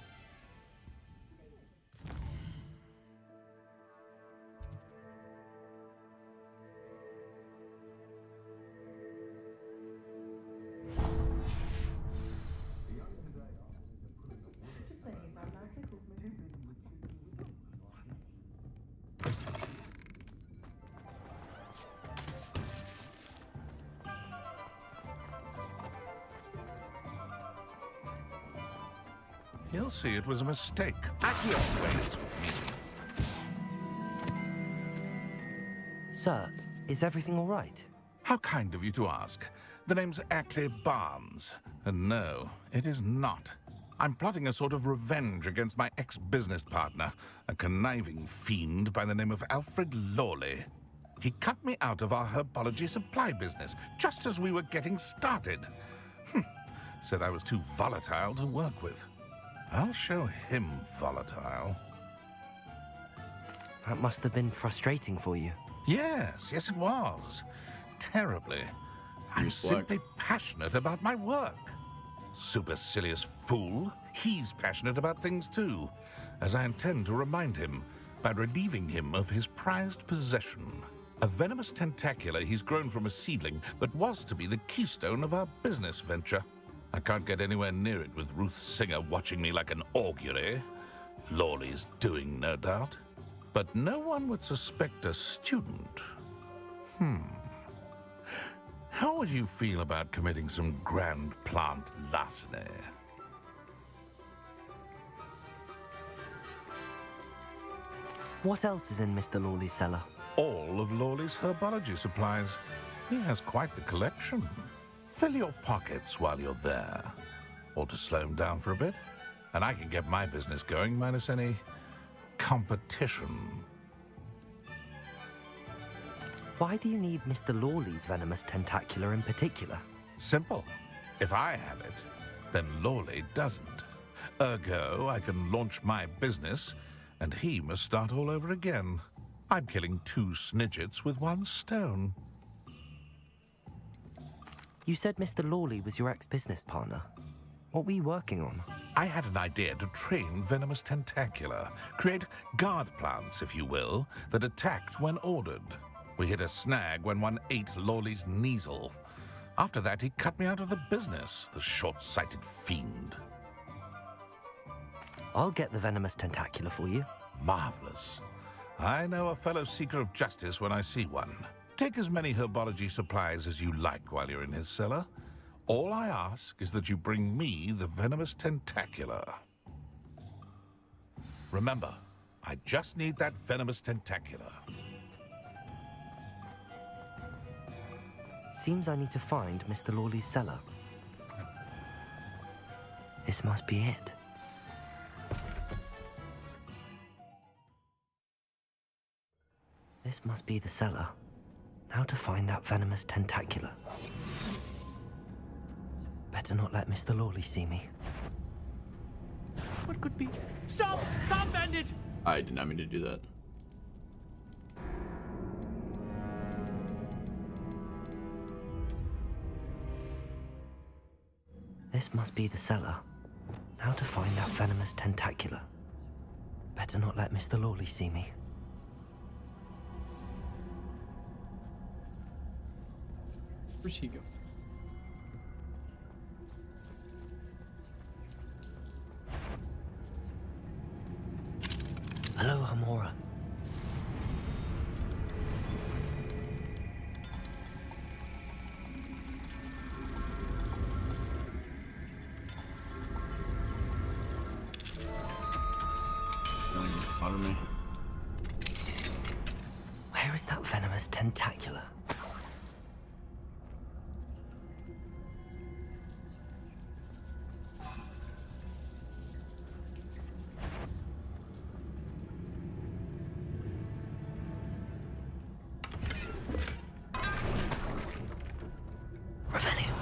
He'll see it was a mistake. Accio! Ways with me. Sir, is everything all right? How kind of you to ask. The name's Ackley Barnes. And no, it is not. I'm plotting a sort of revenge against my ex-business partner, a conniving fiend by the name of Alfred Lawley. He cut me out of our herbology supply business just as we were getting started. Said I was too volatile to work with. I'll show him volatile. That must have been frustrating for you. Yes, it was. Terribly. I'm He's black. simply passionate about my work. Supercilious fool. He's passionate about things too, as I intend to remind him by relieving him of his prized possession. A venomous tentacula he's grown from a seedling that was to be the keystone of our business venture. I can't get anywhere near it with Ruth Singer watching me like an augury. Lawley's doing, no doubt. But no one would suspect a student. How would you feel about committing some grand plant larceny? What else is in Mr. Lawley's cellar? All of Lawley's herbology supplies. He has quite the collection. Fill your pockets while you're there. Or to slow him down for a bit. And I can get my business going minus any competition. Why do you need Mr. Lawley's venomous tentacula in particular? Simple. If I have it, then Lawley doesn't. Ergo, I can launch my business, and he must start all over again. I'm killing 2 snidgets with 1 stone. You said Mr. Lawley was your ex-business partner. What were you working on? I had an idea to train venomous tentacula, create guard plants, if you will, that attacked when ordered. We hit a snag when one ate Lawley's Kneasel. After that, he cut me out of the business, the short-sighted fiend. I'll get the venomous tentacula for you. Marvelous. I know a fellow seeker of justice when I see one. Take as many herbology supplies as you like while you're in his cellar. All I ask is that you bring me the venomous tentacula. Remember, I just need that venomous tentacula. Seems I need to find Mr. Lawley's cellar. This must be it. This must be the cellar. Now to find that venomous tentacula. Better not let Mr. Lawley see me. What could be? Stop! Stop, bandit! I did not mean to do that. This must be the cellar. Now to find that venomous tentacula. Better not let Mr. Lawley see me. Where's he go? Hello, Hamora. Follow me. Where is that venomous tentacula? Revelio.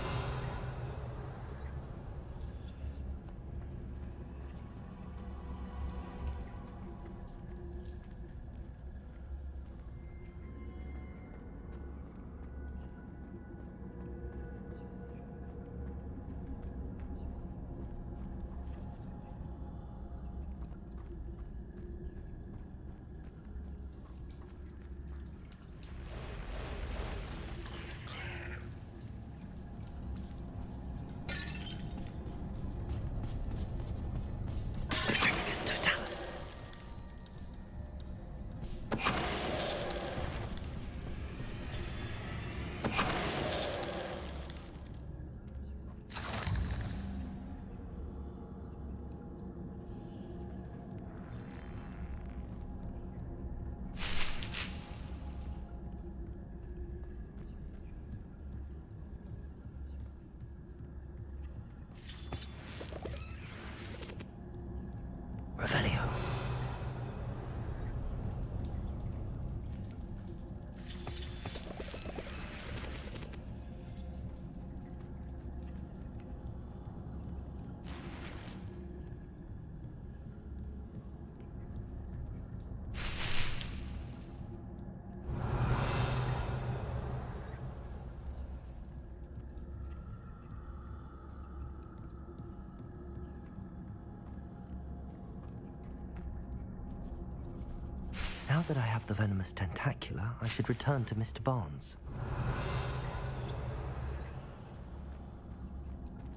Now that I have the venomous tentacula, I should return to Mr. Barnes.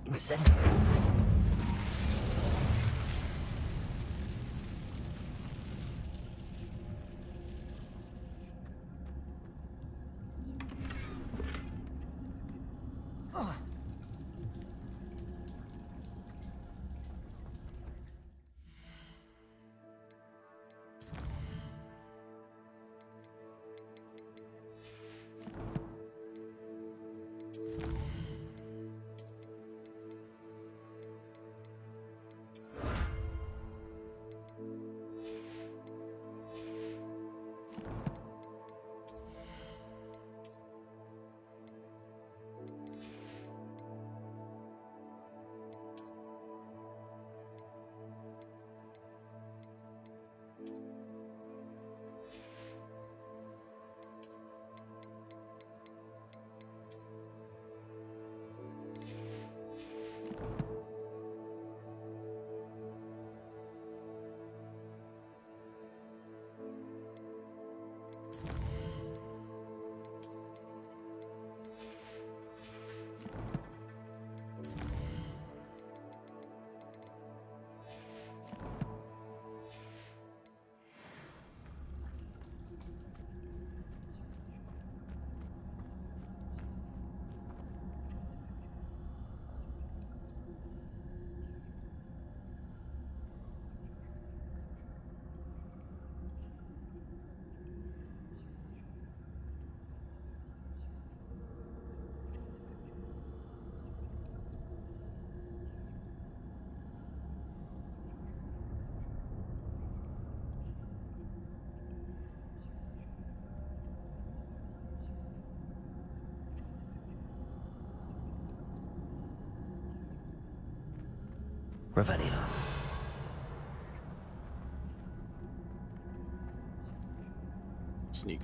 Incendio. Revelio. Sneak.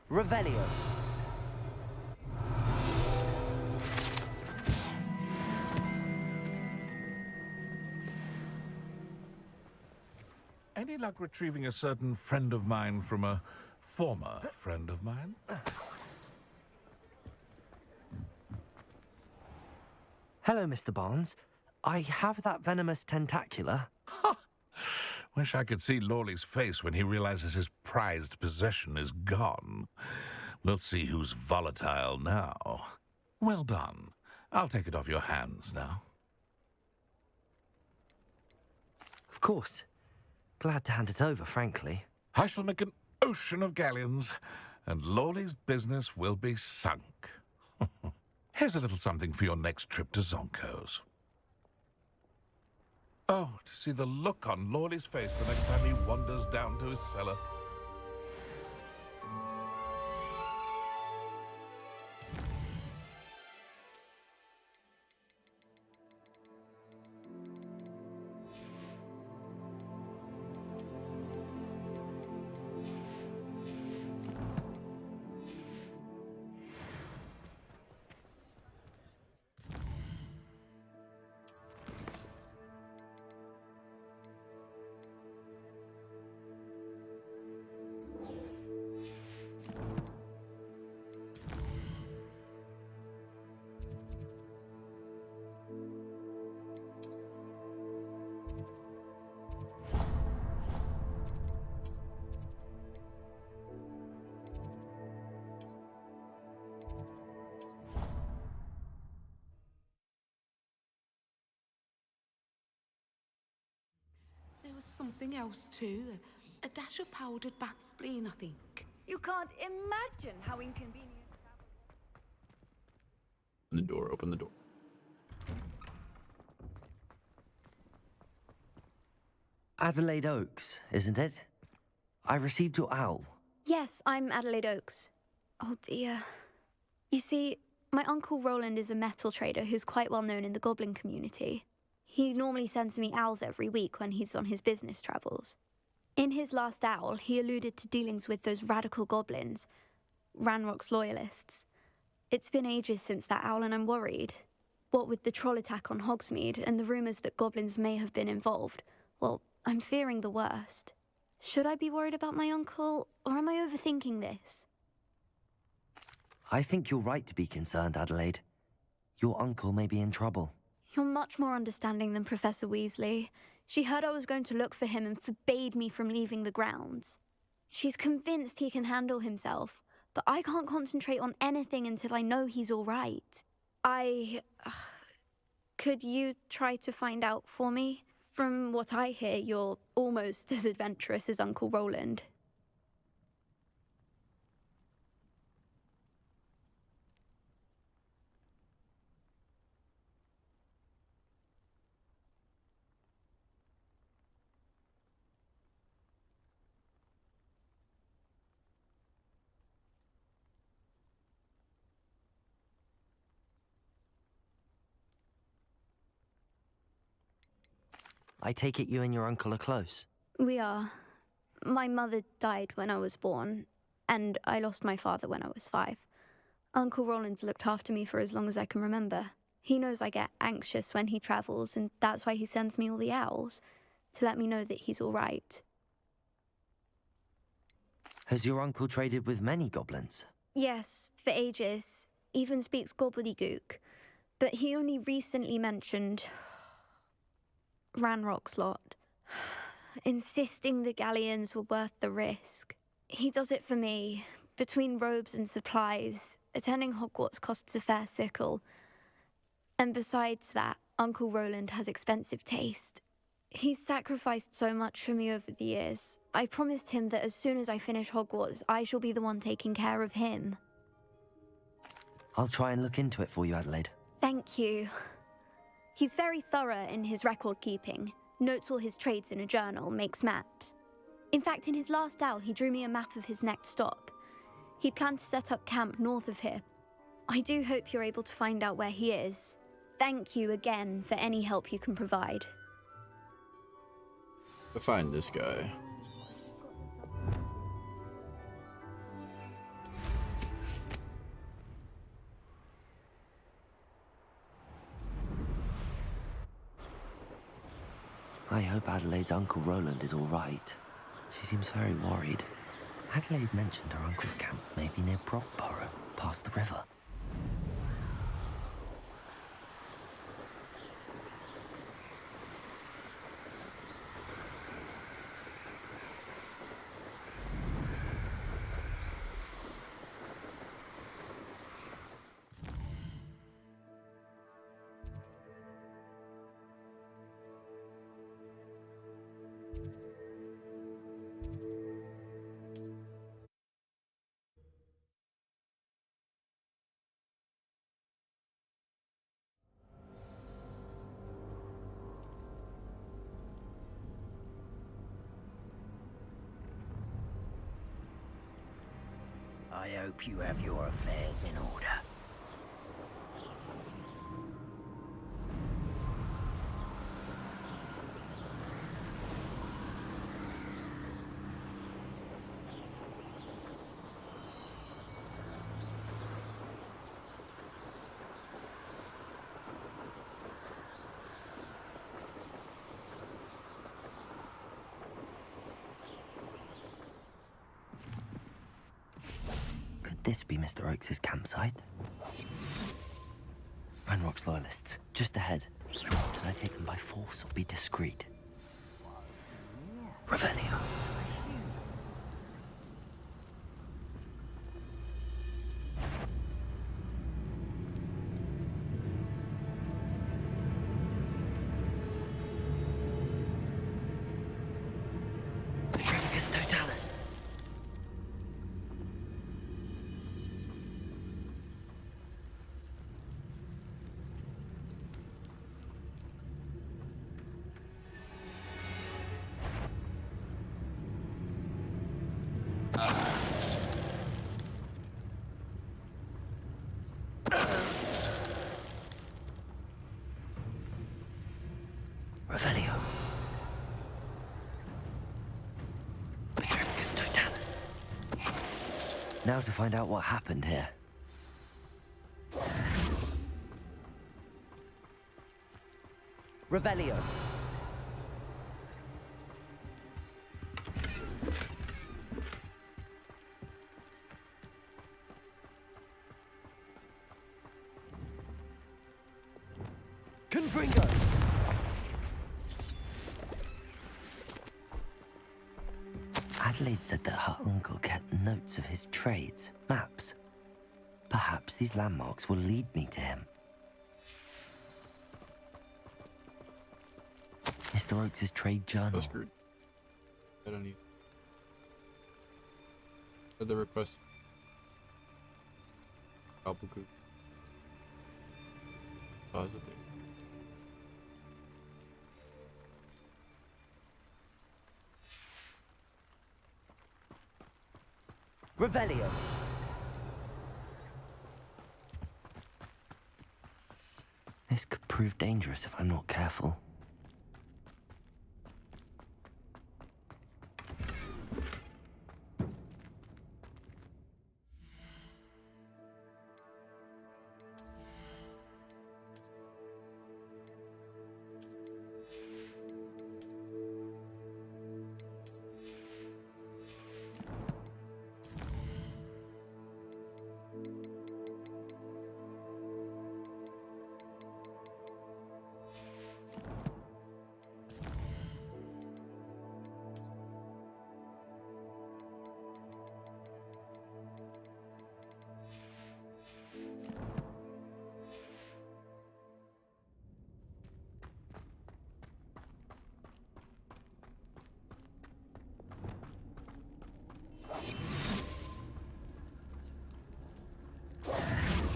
Revelio. Any luck retrieving a certain friend of mine from a former friend of mine? Hello, Mr. Barnes. I have that venomous tentacula. Wish I could see Lawley's face when he realizes his prized possession is gone. We'll see who's volatile now. Well done. I'll take it off your hands now. Of course. Glad to hand it over, frankly. I shall make an ocean of galleons, and Lawley's business will be sunk. Here's a little something for your next trip to Zonko's. Oh, to see the look on Lawley's face the next time he wanders down to his cellar. There was something else too. A dash of powdered bat spleen, I think. You can't imagine how inconvenient. Open the door, open the door. Adelaide Oaks, isn't it? I received your owl. Yes, I'm Adelaide Oaks. Oh dear. You see, my Uncle Roland is a metal trader who's quite well known in the goblin community. He normally sends me owls every week when he's on his business travels. In his last owl, he alluded to dealings with those radical goblins, Ranrock's loyalists. It's been ages since that owl and I'm worried. What with the troll attack on Hogsmeade and the rumours that goblins may have been involved, well, I'm fearing the worst. Should I be worried about my uncle, or am I overthinking this? I think you're right to be concerned, Adelaide. Your uncle may be in trouble. You're much more understanding than Professor Weasley. She heard I was going to look for him and forbade me from leaving the grounds. She's convinced he can handle himself, but I can't concentrate on anything until I know he's all right. Could you try to find out for me? From what I hear, you're almost as adventurous as Uncle Roland. I take it you and your uncle are close. We are. My mother died when I was born, and I lost my father when I was 5. Uncle Roland's looked after me for as long as I can remember. He knows I get anxious when he travels, and that's why he sends me all the owls, to let me know that he's all right. Has your uncle traded with many goblins? Yes, for ages. Even speaks gobbledygook. But he only recently mentioned Ranrock's lot, insisting the galleons were worth the risk. He does it for me. Between robes and supplies, attending Hogwarts costs a fair sickle. And besides that, Uncle Roland has expensive taste. He's sacrificed so much for me over the years. I promised him that as soon as I finish Hogwarts, I shall be the one taking care of him. I'll try and look into it for you, Adelaide. Thank you. He's very thorough in his record keeping, notes all his trades in a journal, makes maps. In fact, in his last owl, he drew me a map of his next stop. He'd planned to set up camp north of here. I do hope you're able to find out where he is. Thank you again for any help you can provide. To find this guy. I hope Adelaide's Uncle Roland is all right. She seems very worried. Adelaide mentioned her uncle's camp may be near Brockborough, past the river. I hope you have your affairs in order. This be Mr. Oakes' campsite? Ranrock's loyalists, just ahead. Should I take them by force or be discreet? Revelio. Petrificus Totalis. Revelio. Petrificus totalis. Now to find out what happened here. Revelio. Confringo. Adelaide said that her uncle kept notes of his trades, maps. Perhaps these landmarks will lead me to him. Mr. Oakes' trade journal. Screwed. I don't need. The request. Albuquerque. Positive. Revelio. This could prove dangerous if I'm not careful.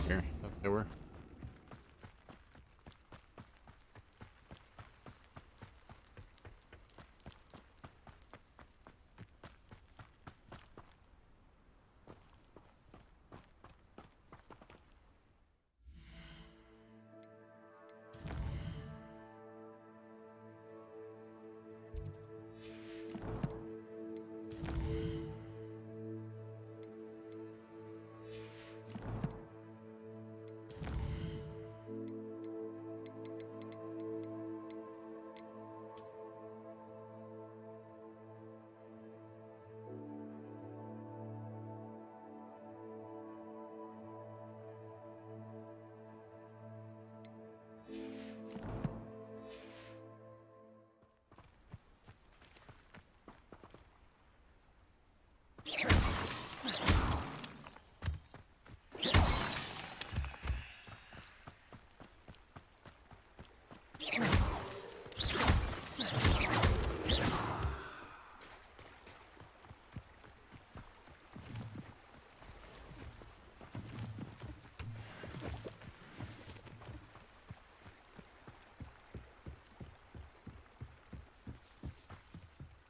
Here, they were.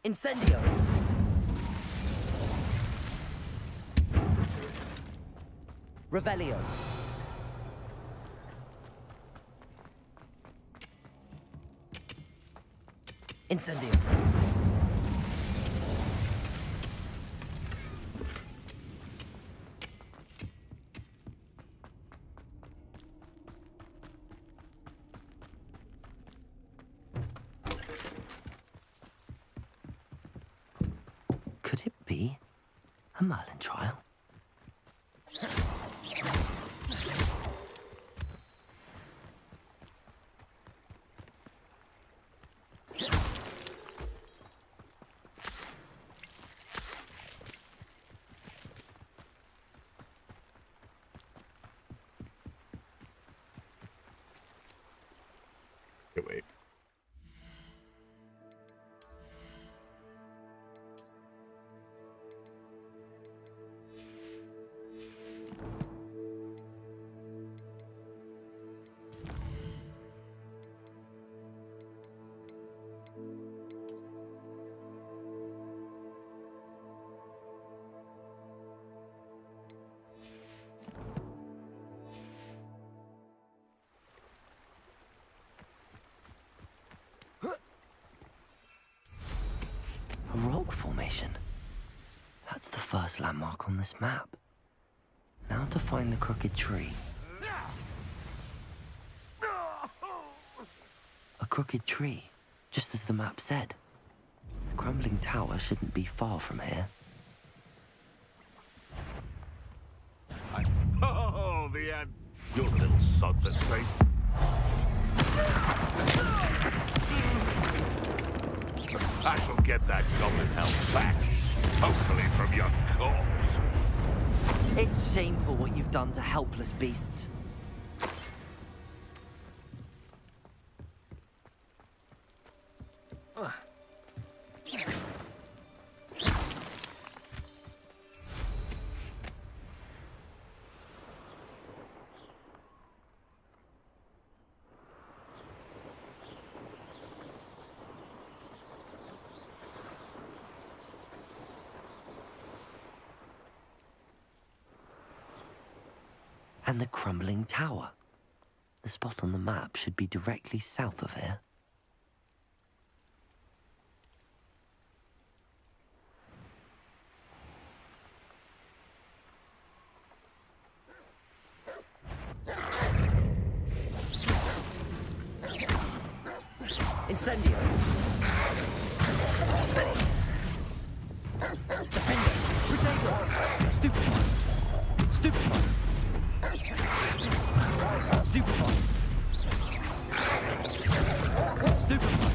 Incendio! Revelio! Incendio! Could it be a Merlin trial? Okay, wait. A rock formation. That's the first landmark on this map. Now to find the crooked tree. A crooked tree, just as the map said. The crumbling tower shouldn't be far from here. Oh, the end. You're the little sod that's safe. I shall get that goblin health back, hopefully from your corpse. It's shameful what you've done to helpless beasts. And the crumbling tower. The spot on the map should be directly south of here. Incendio! Expelliarmus! Defender! Protego! Stupefy! Stupefy! Stupefy! Stupefy!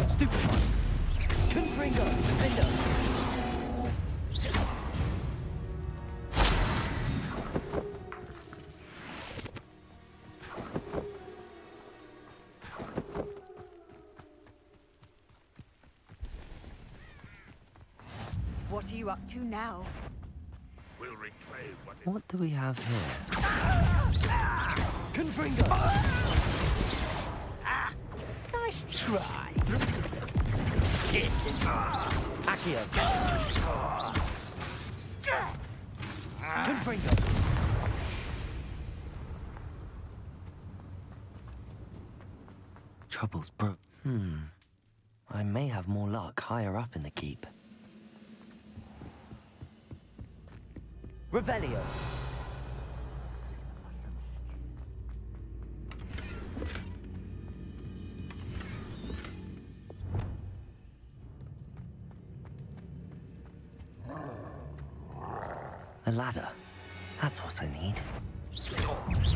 Stupefy! Confringo! Defender! What are you up to now? We'll reclaim what What do we have here? Confringo! Nice try. Accio! Confringo! Troubles bro... I may have more luck higher up in the keep. Revelio! A ladder. That's what I need.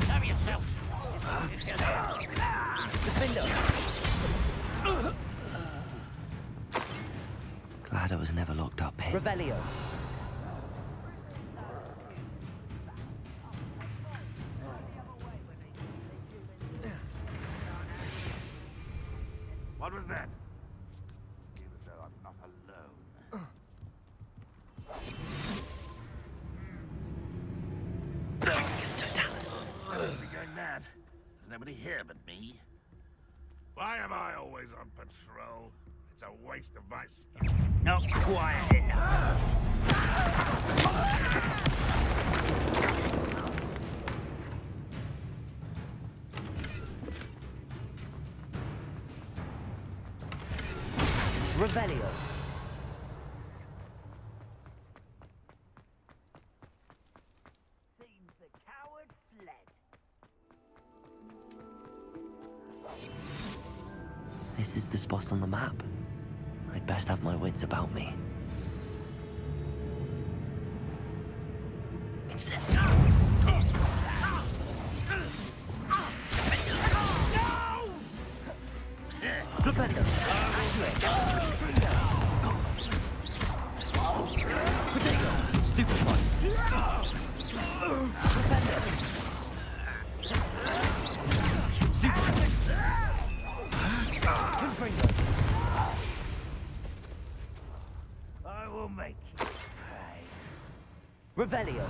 Have yourself. Defender! Glad I was never locked up here. Revelio! What was that? Even though I'm not alone. Totalis. I must be going mad. There's nobody here but me. Why am I always on patrol? It's a waste of my skill. Not quiet enough. Revelio. Seems the coward fled. This is the spot on the map. I'd best have my wits about me. Defender! Potato! Stupefy! Defender! Stupefy! Confringo! I will make you pay. Revelio!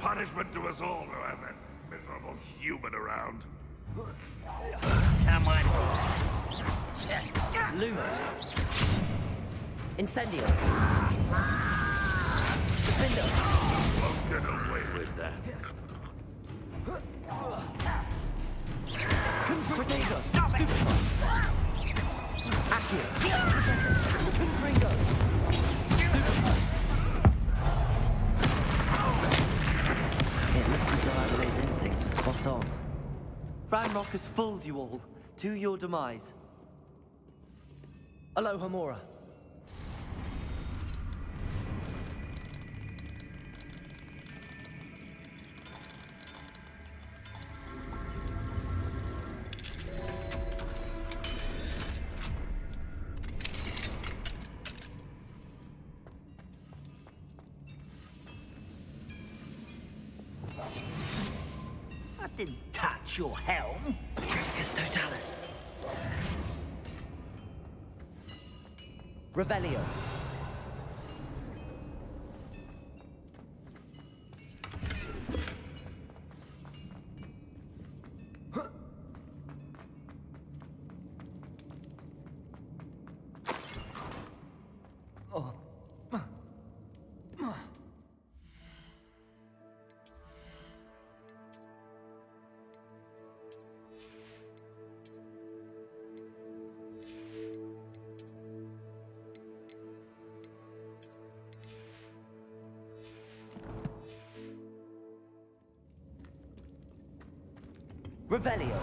punishment to us all to have that miserable human around. Someone. Lumos. Incendio. Defender. Won't get away with that. Protego. Stupefy. Accio. Confringo. Stupefy. It looks as though Adelaide's instincts were spot on. Ranrock has fooled you all, to your demise. Alohomora. I didn't touch your helm. Petrificus Totalis. Revelio. Revelio.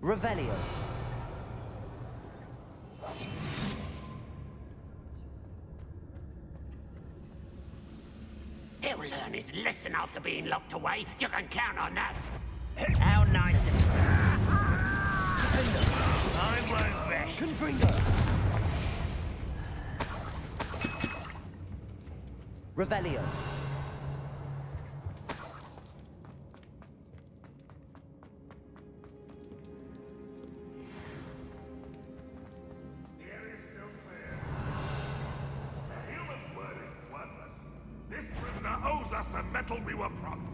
Revelio. He'll learn his lesson after being locked away. You can count on that. How nice of you. I won't rest. Confringo. Revelio. Owes us the metal we were promised.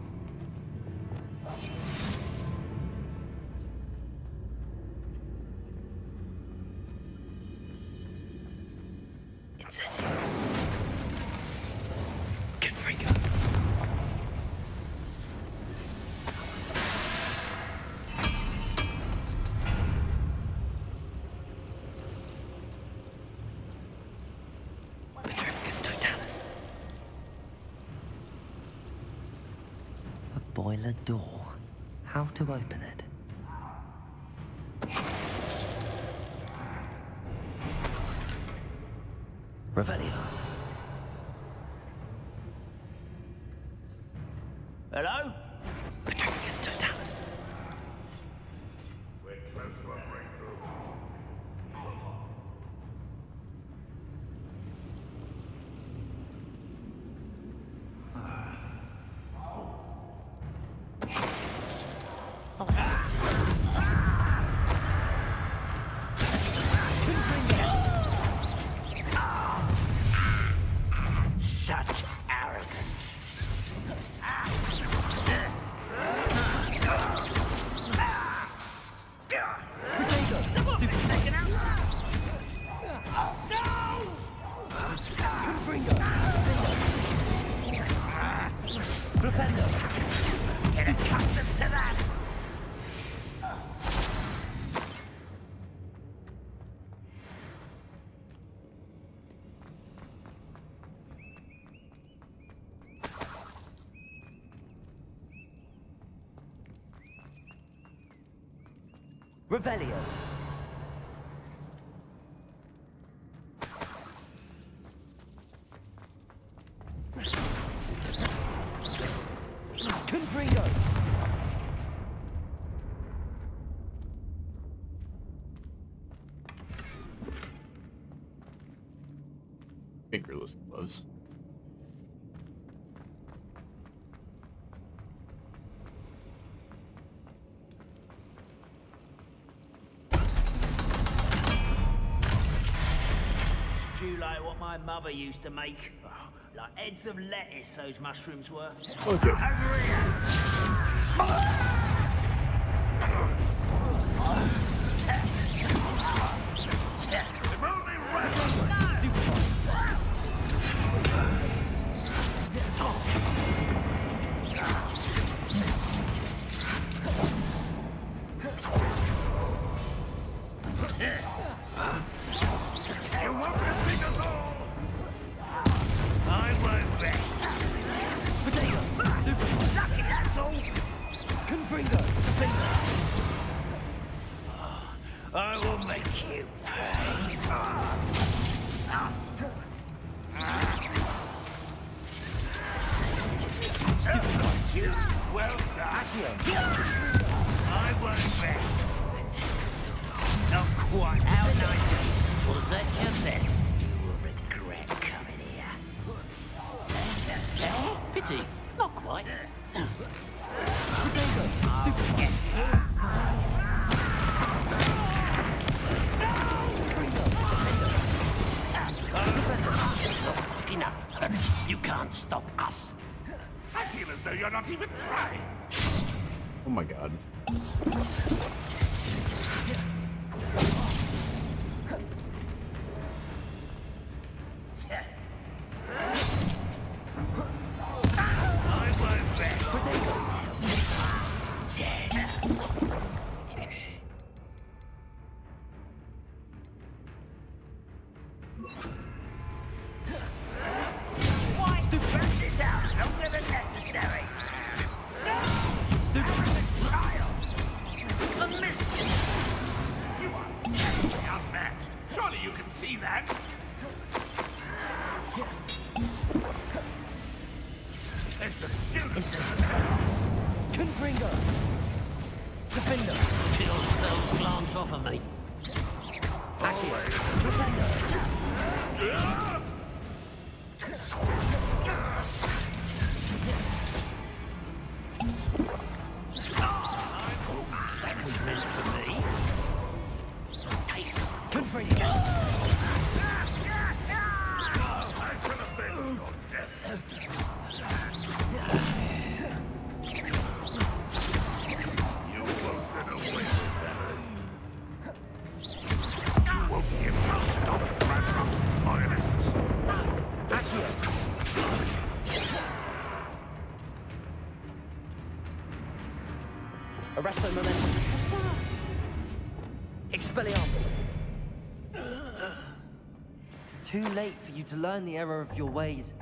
Incendio. Confringo. Petrificus Totalis. Boiler door. How to open it? Revelio. Hello? Petrificus Totalis. We're close to a breakthrough. Such arrogance. Revelio. Confringo. Fingerless gloves. Stew like what my mother used to make. Oh, like heads of lettuce, those mushrooms were. Okay. I will make you pay. Well done. I won't rest. Not quite. How nice. Was that your best? You will regret coming here. Pity. Not quite. Enough. You can't stop us. I feel as though you're not even trying. Oh my god. I won't rest. Dead. Practice out longer than necessary. It's a miss. You are outmatched. Surely you can see that. There's the student. Confringo. Defender. Kill spells glance off of me. That was meant for me. Taste. Confringo. I can avenge your death. You won't get away with that. You won't be able to stop Ranrock's loyalists. Arresto momentum. Expelliarmus. Too late for you to learn the error of your ways.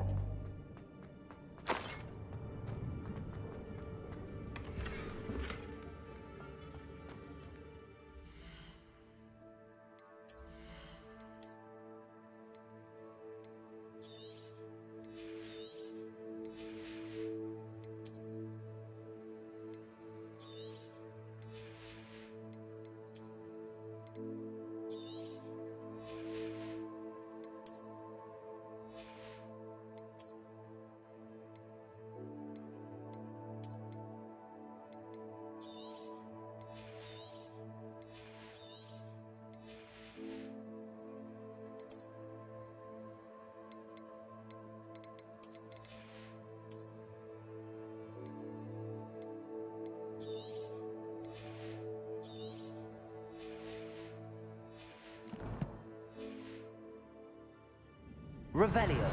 Revelio.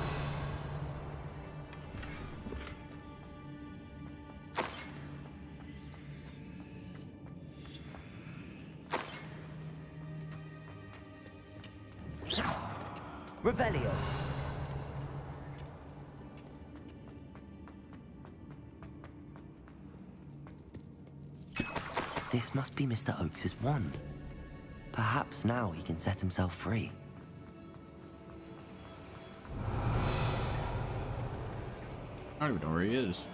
Revelio. This must be Mr. Oakes's wand. Perhaps now he can set himself free. I don't even know where he is.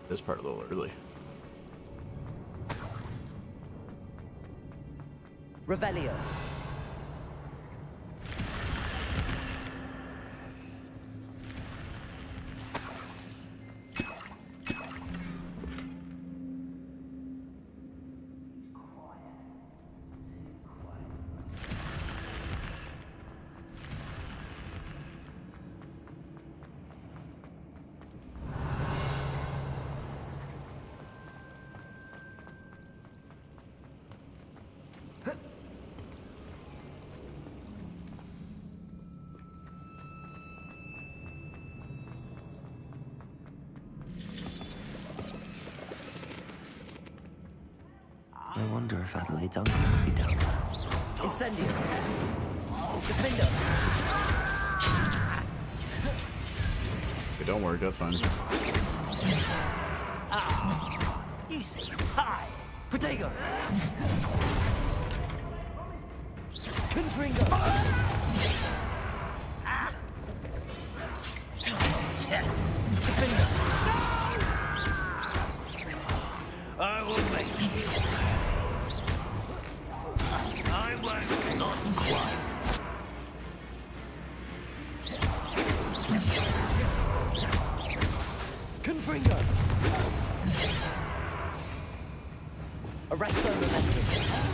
This part a little early. Revelio. I wonder if Adelaide's uncle could be down there. Incendio. Defender. If it don't work, that's fine. Ah, you seem tired. Protego. Confringo. Ah. Defender. I will make you. I won't. Not quite. Confringo. Arresto momentum.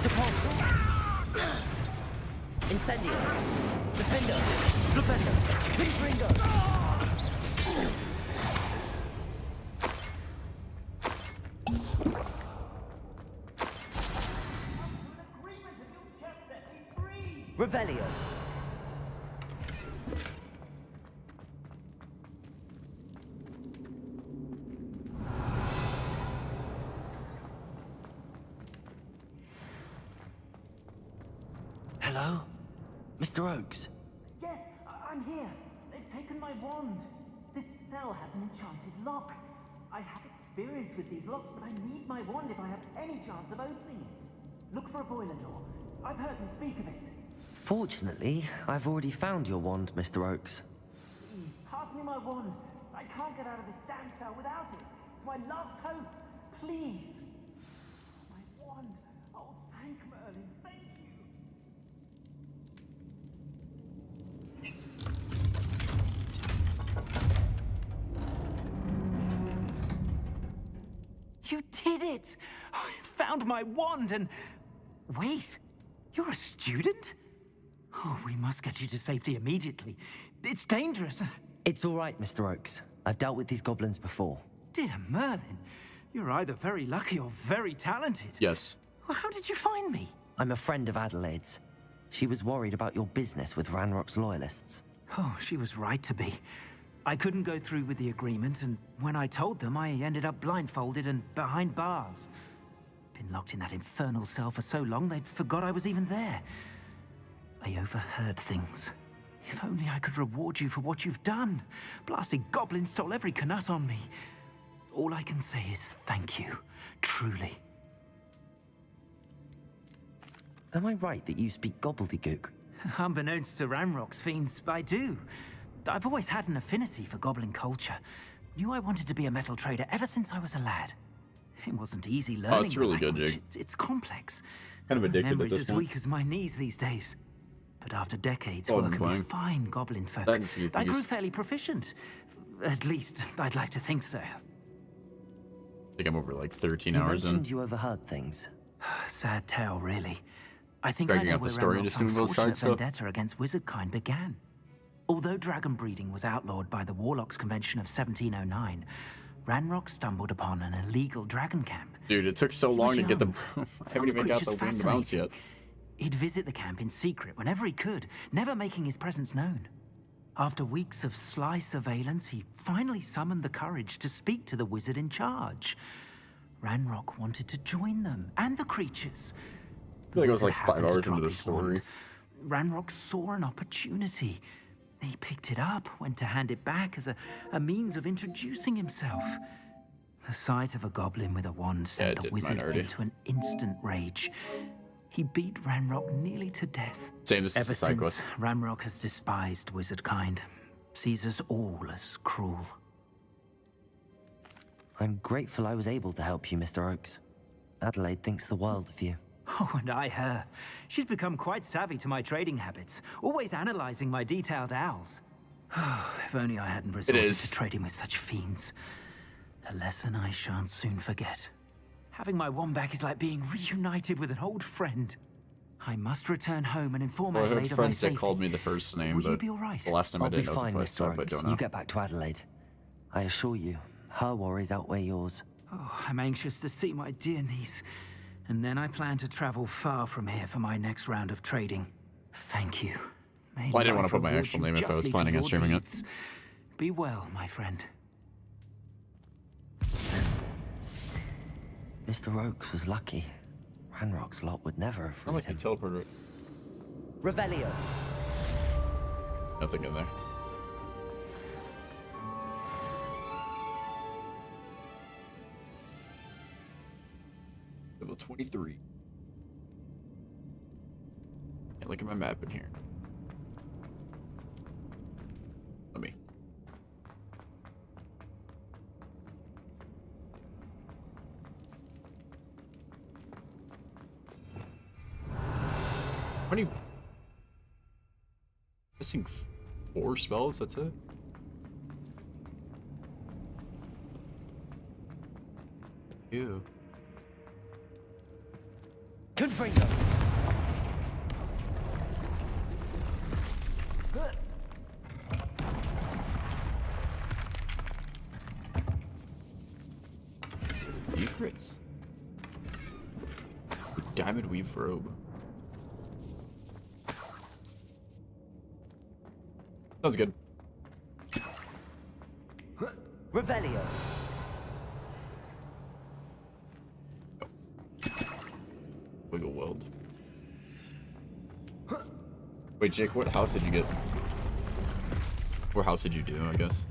Depulso. Incendio. Defendo. Flipendo. Confringo. Revelio. Hello? Mr. Oakes? Yes, I'm here. They've taken my wand. This cell has an enchanted lock. I have experience with these locks, but I need my wand if I have any chance of opening it. Look for a boiler door. I've heard them speak of it. Fortunately, I've already found your wand, Mr. Oakes. Please, pass me my wand. I can't get out of this damn cell without it. It's my last hope. Please. My wand. Oh, thank Merlin. Thank you. You did it! I found my wand and... Wait, you're a student? Oh, we must get you to safety immediately. It's dangerous. It's all right, Mr. Oakes. I've dealt with these goblins before. Dear Merlin, you're either very lucky or very talented. Yes. Well, how did you find me? I'm a friend of Adelaide's. She was worried about your business with Ranrock's loyalists. Oh, she was right to be. I couldn't go through with the agreement, and when I told them, I ended up blindfolded and behind bars. Been locked in that infernal cell for so long, they'd forgot I was even there. I overheard things. If only I could reward you for what you've done. Blasted goblin stole every Knut on me. All I can say is thank you, truly. Am I right that you speak gobbledygook? Unbeknownst to Ranrock's fiends, I do. I've always had an affinity for goblin culture. Knew I wanted to be a metal trader ever since I was a lad. It wasn't easy learning. Oh, it's really the good, language. Jake. It's complex. Kind of addicted at Memory's this as point. weak as my knees these days. But after decades Oh, I've been working playing. with fine goblin folk, That's the I grew biggest- fairly proficient. At least, I'd like to think so. I think I'm over like 13 You hours in. mentioned you overheard things. Sad tale, really. I think Dragging I know out the where story Ranrock's into some of those side unfortunate stuff. vendetta against wizardkind began. Although dragon breeding was outlawed by the Warlocks Convention of 1709, Ranrock stumbled upon an illegal dragon camp. Dude, it took so long to get the... I haven't even got the creature's winged mounts yet. He'd visit the camp in secret whenever he could, never making his presence known. After weeks of sly surveillance, he finally summoned the courage to speak to the wizard in charge. Ranrock wanted to join them, and the creatures. I feel like it was wizard like 5 happened to hours into drop the his wand. story. Ranrock saw an opportunity. He picked it up, went to hand it back as a means of introducing himself. The sight of a goblin with a wand sent the wizard into an instant rage. He beat Ranrock nearly to death. Same as Ever Cyclist. since, Ranrock has despised wizard kind, sees us all as cruel. I'm grateful I was able to help you, Mr. Oakes. Adelaide thinks the world of you. Oh, and I her. She's become quite savvy to my trading habits, always analyzing my detailed owls. If only I hadn't resorted to trading with such fiends. A lesson I shan't soon forget. Having my wand back is like being reunited with an old friend. I must return home and inform Well, I had Adelaide of my friends that safety. called me the first name, Will you but be all right? the last time I I'll be didn't know fine, the place, Mr. so I Oakes. don't know. You get back to Adelaide. I assure you, her worries outweigh yours. Oh, I'm anxious to see my dear niece. And then I plan to travel far from here for my next round of trading. Thank you. May Well, I didn't want life to put my reward actual you name if I was justly for planning on your streaming it. deeds. Be well, my friend. Mr. Oakes was lucky. Ranrock's lot would never have I freed like him. you teleporter. Revelio. Nothing in there. Level 23. Yeah, look at my map in here. Let me. How many? Missing 4 spells, that's it? Ew. Confringo. Secrets. Diamond weave robe. Sounds good. Revelio. Wiggle Weld. Wait, Jake, what house did you get? What house did you do, I guess?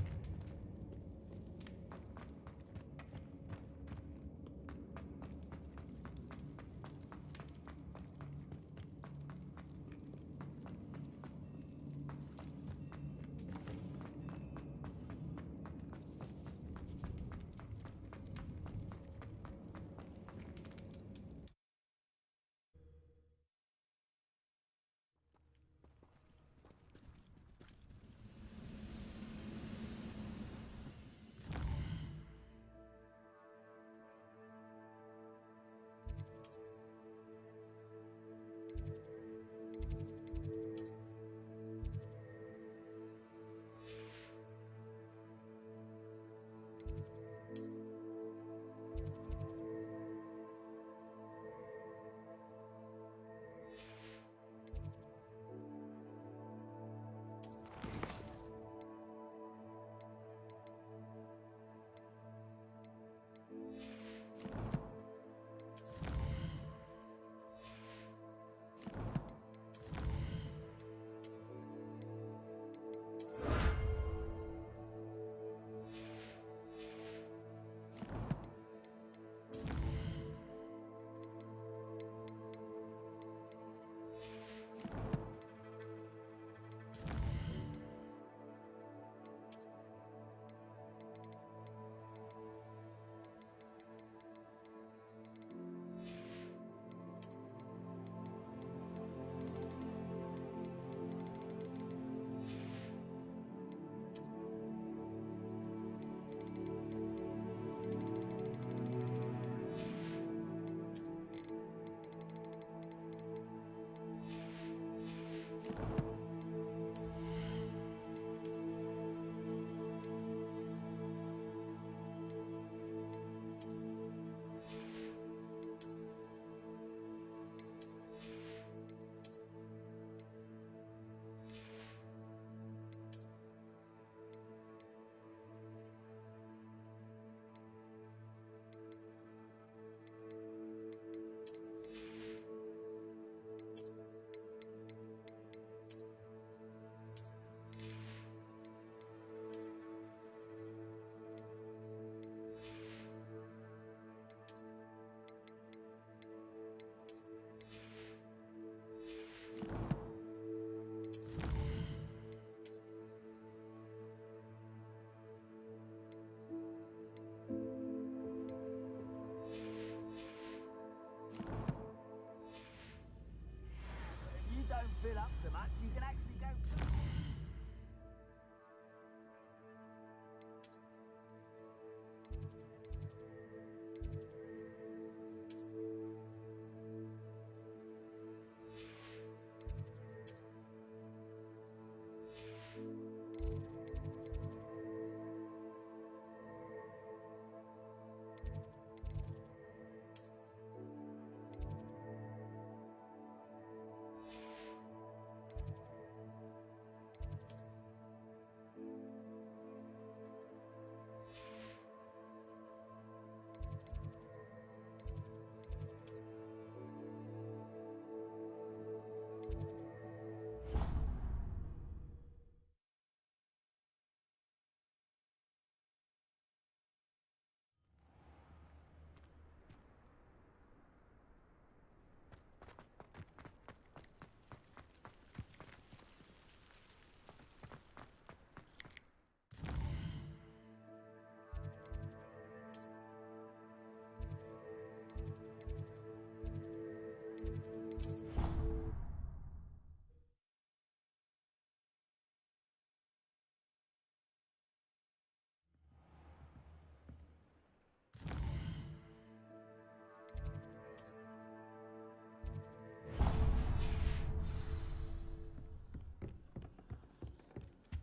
so much, you can actually go.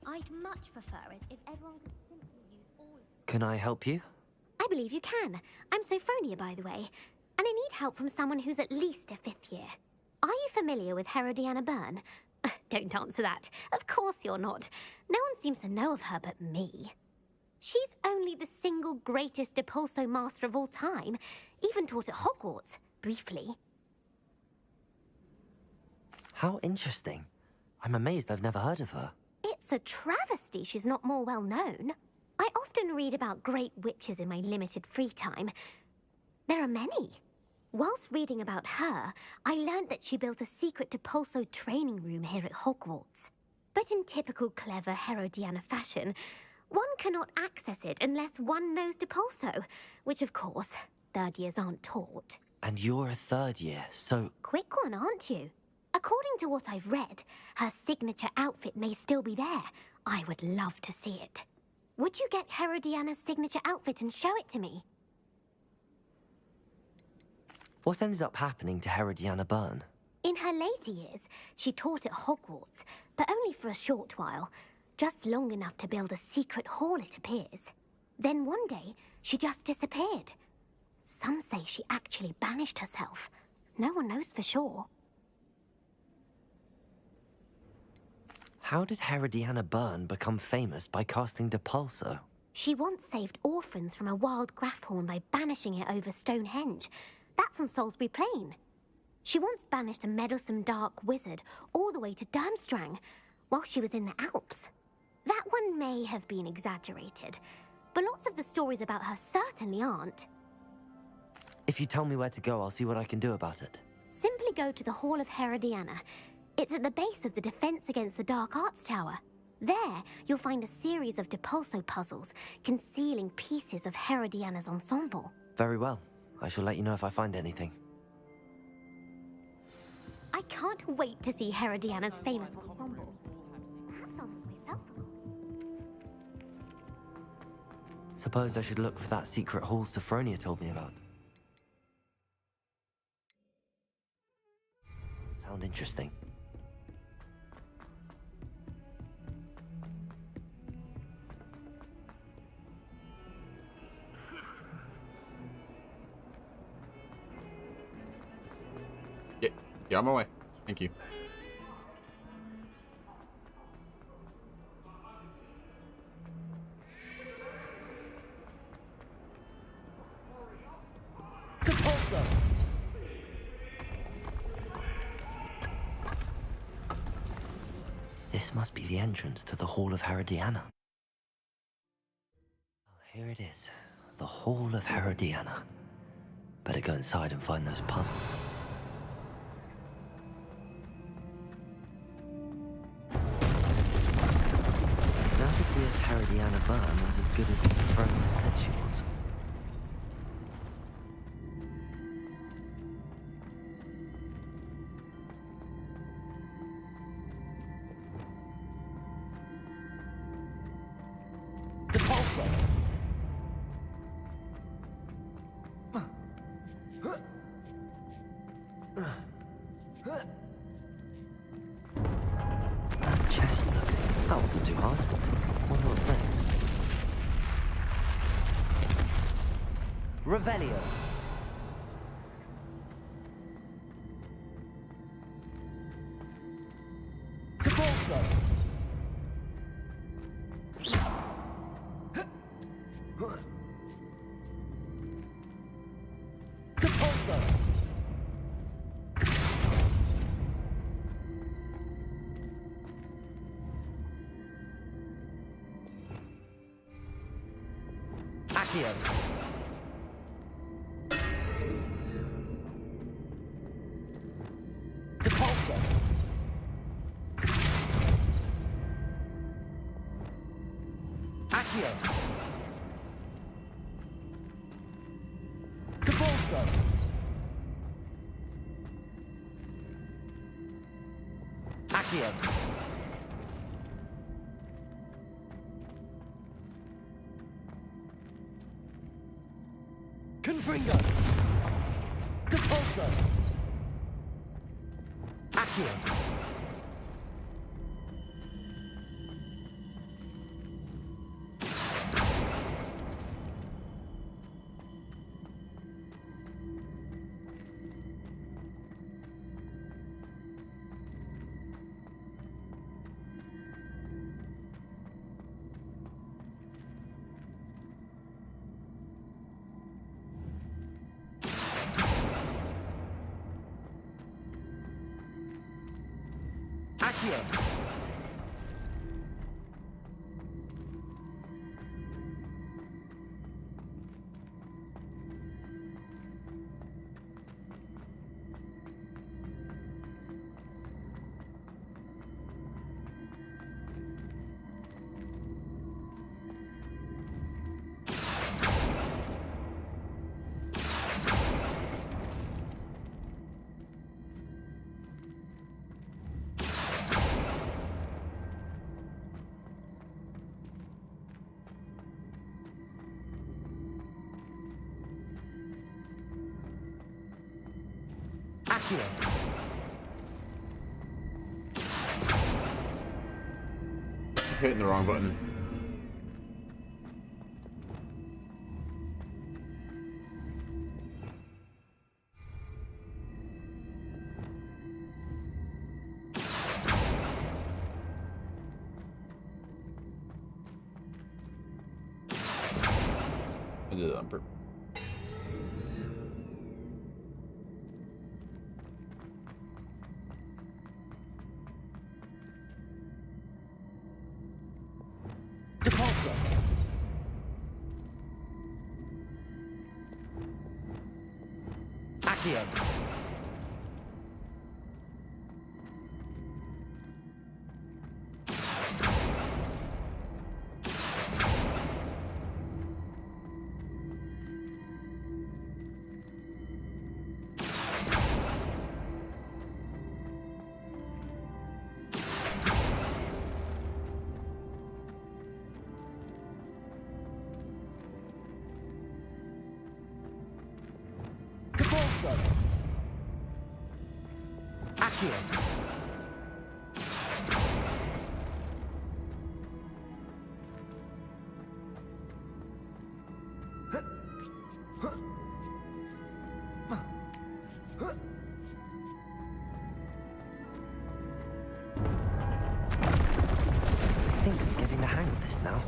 I'd much prefer it if everyone could simply use all of Can I help you? I believe you can. I'm Sophronia, by the way, and I need help from someone who's at least a 5th year. Are you familiar with Herodiana Byrne? Don't answer that. Of course you're not. No one seems to know of her but me. She's only the single greatest Depulso master of all time, even taught at Hogwarts, briefly. How interesting. I'm amazed I've never heard of her. It's a travesty she's not more well known. I often read about great witches in my limited free time. There are many. Whilst reading about her, I learned that she built a secret Depulso training room here at Hogwarts. But in typical clever Herodiana fashion, one cannot access it unless one knows Depulso, which of course, 3rd years aren't taught. And you're a 3rd year, so... Quick one, aren't you? According to what I've read, her signature outfit may still be there. I would love to see it. Would you get Herodiana's signature outfit and show it to me? What ended up happening to Herodiana Byrne? In her later years, she taught at Hogwarts, but only for a short while. Just long enough to build a secret hall, it appears. Then one day, she just disappeared. Some say she actually banished herself. No one knows for sure. How did Herodiana Byrne become famous by casting Depulso? She once saved orphans from a wild Graphorn by banishing it over Stonehenge. That's on Salisbury Plain. She once banished a meddlesome dark wizard all the way to Durmstrang while she was in the Alps. That one may have been exaggerated, but lots of the stories about her certainly aren't. If you tell me where to go, I'll see what I can do about it. Simply go to the Hall of Herodiana. It's at the base of the Defense Against the Dark Arts Tower. There, you'll find a series of Depulso puzzles concealing pieces of Herodiana's ensemble. Very well. I shall let you know if I find anything. I can't wait to see Herodiana's famous ensemble. Perhaps I'll make myself one. Suppose I should look for that secret hall Sophronia told me about. Sound interesting. Yeah, I'm on my way. Thank you. Depulso! This must be the entrance to the Hall of Herodiana. Well, here it is. The Hall of Herodiana. Better go inside and find those puzzles. Now to see if Herodiana Byrne was as good as Sophronia said she was. Depulso! That chest looks... That wasn't too hard. Wonder what's next. Revelio. Depulso! Depulso! Accio. Depulso. Accio. Depulso. Accio. Confringo. Depulso. Accio. Accio. Accio. Hitting the wrong button. I did it on purpose. Depulso. Accio. Depulso. Accio. I think I'm getting the hang of this now.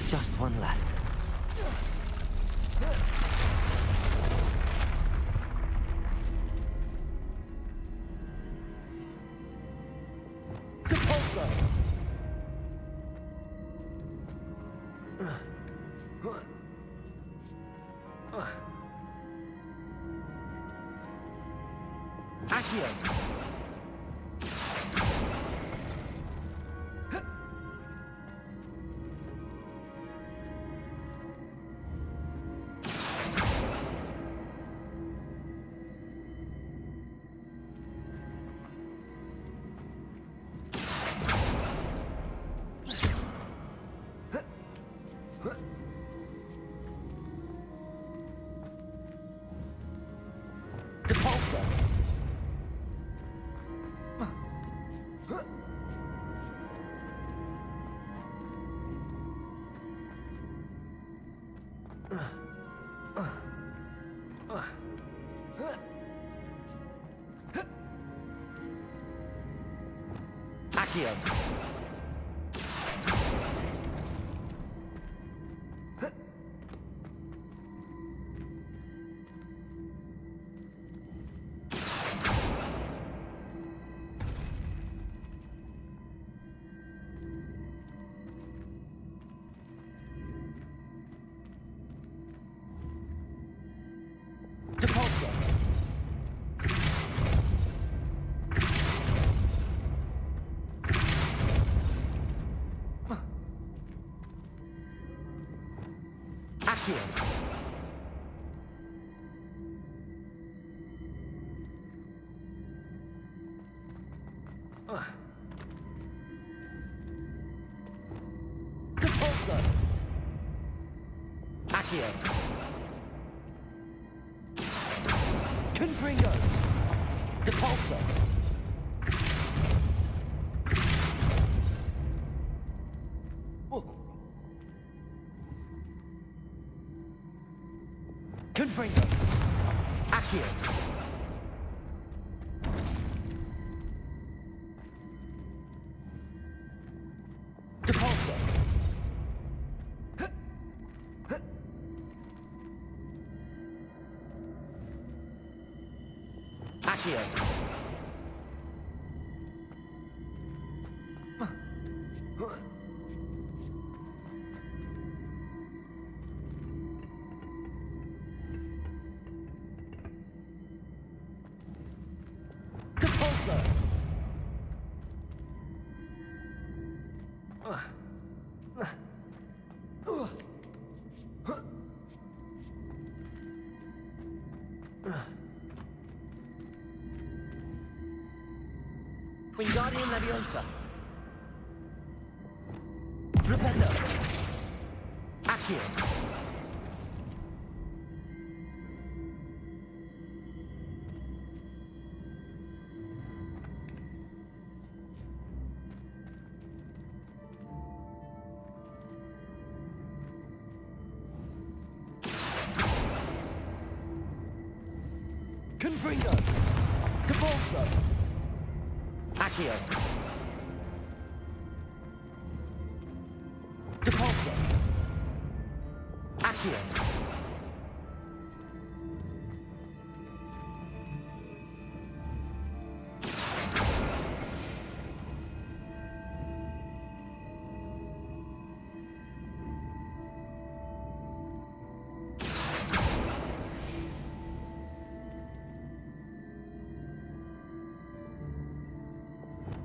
Just one left. Depulso! Accio! Accio. Depulso. Accio. Depulso. Accio. Confringo. Depulso. Confringo. Accio. Depulso. Accio. Depulso. Wingardium Leviosa. Flipendo. Accio. Confringo. Depulso. Accio. Depulso. Accio.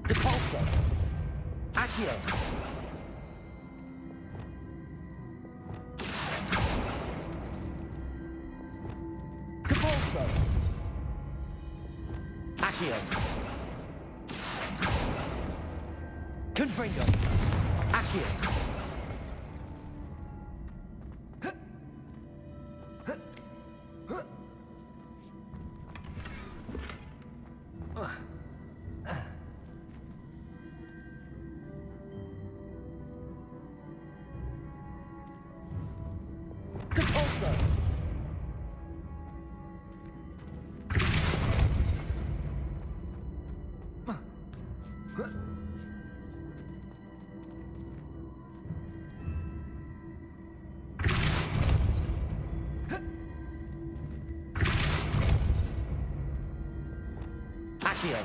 Depulso. Accio. Depulso. Accio. Confringo. Accio. Depulso. Accio.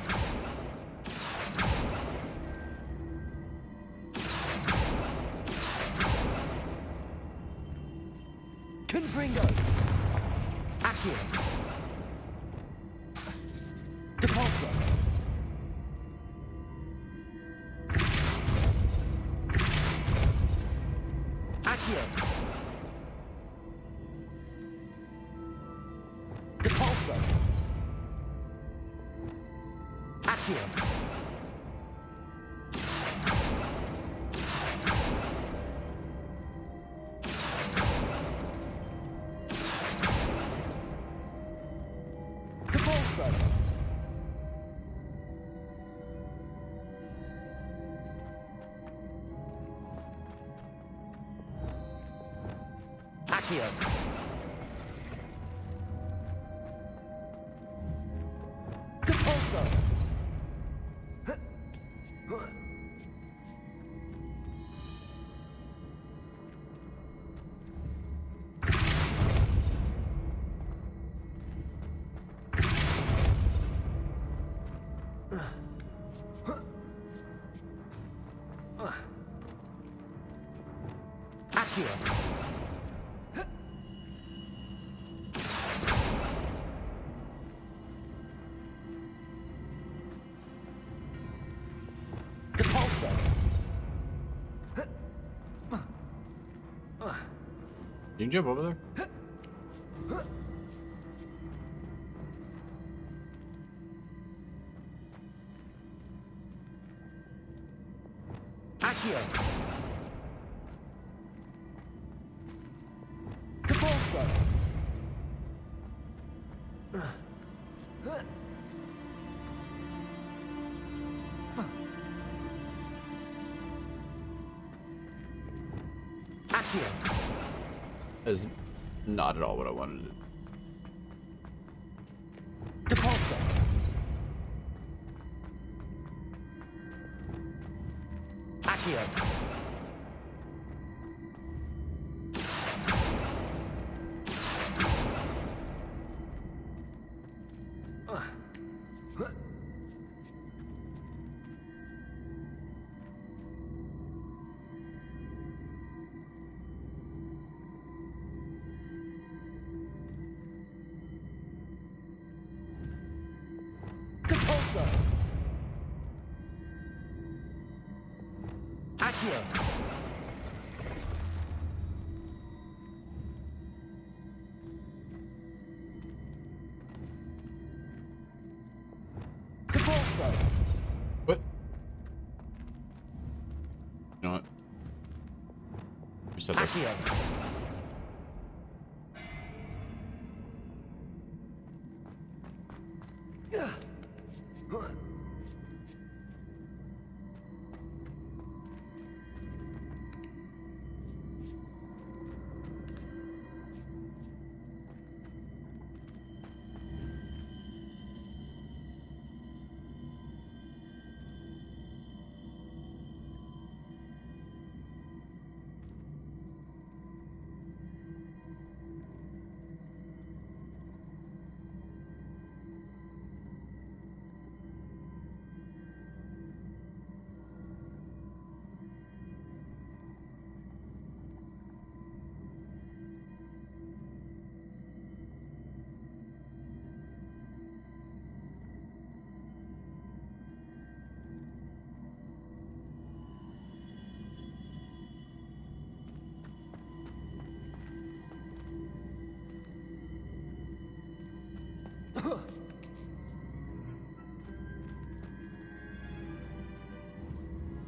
Confringo. Accio. Depulso. Accio. Depulso. Accio. Depulso. Accio. Depulso. Depulso! You can jump over there. Accio! Depulso! Accio! That's not at all what I wanted to do. Depulso! Accio! Depulso! Accio! Depulso! What? You know what? Reset this. Accio!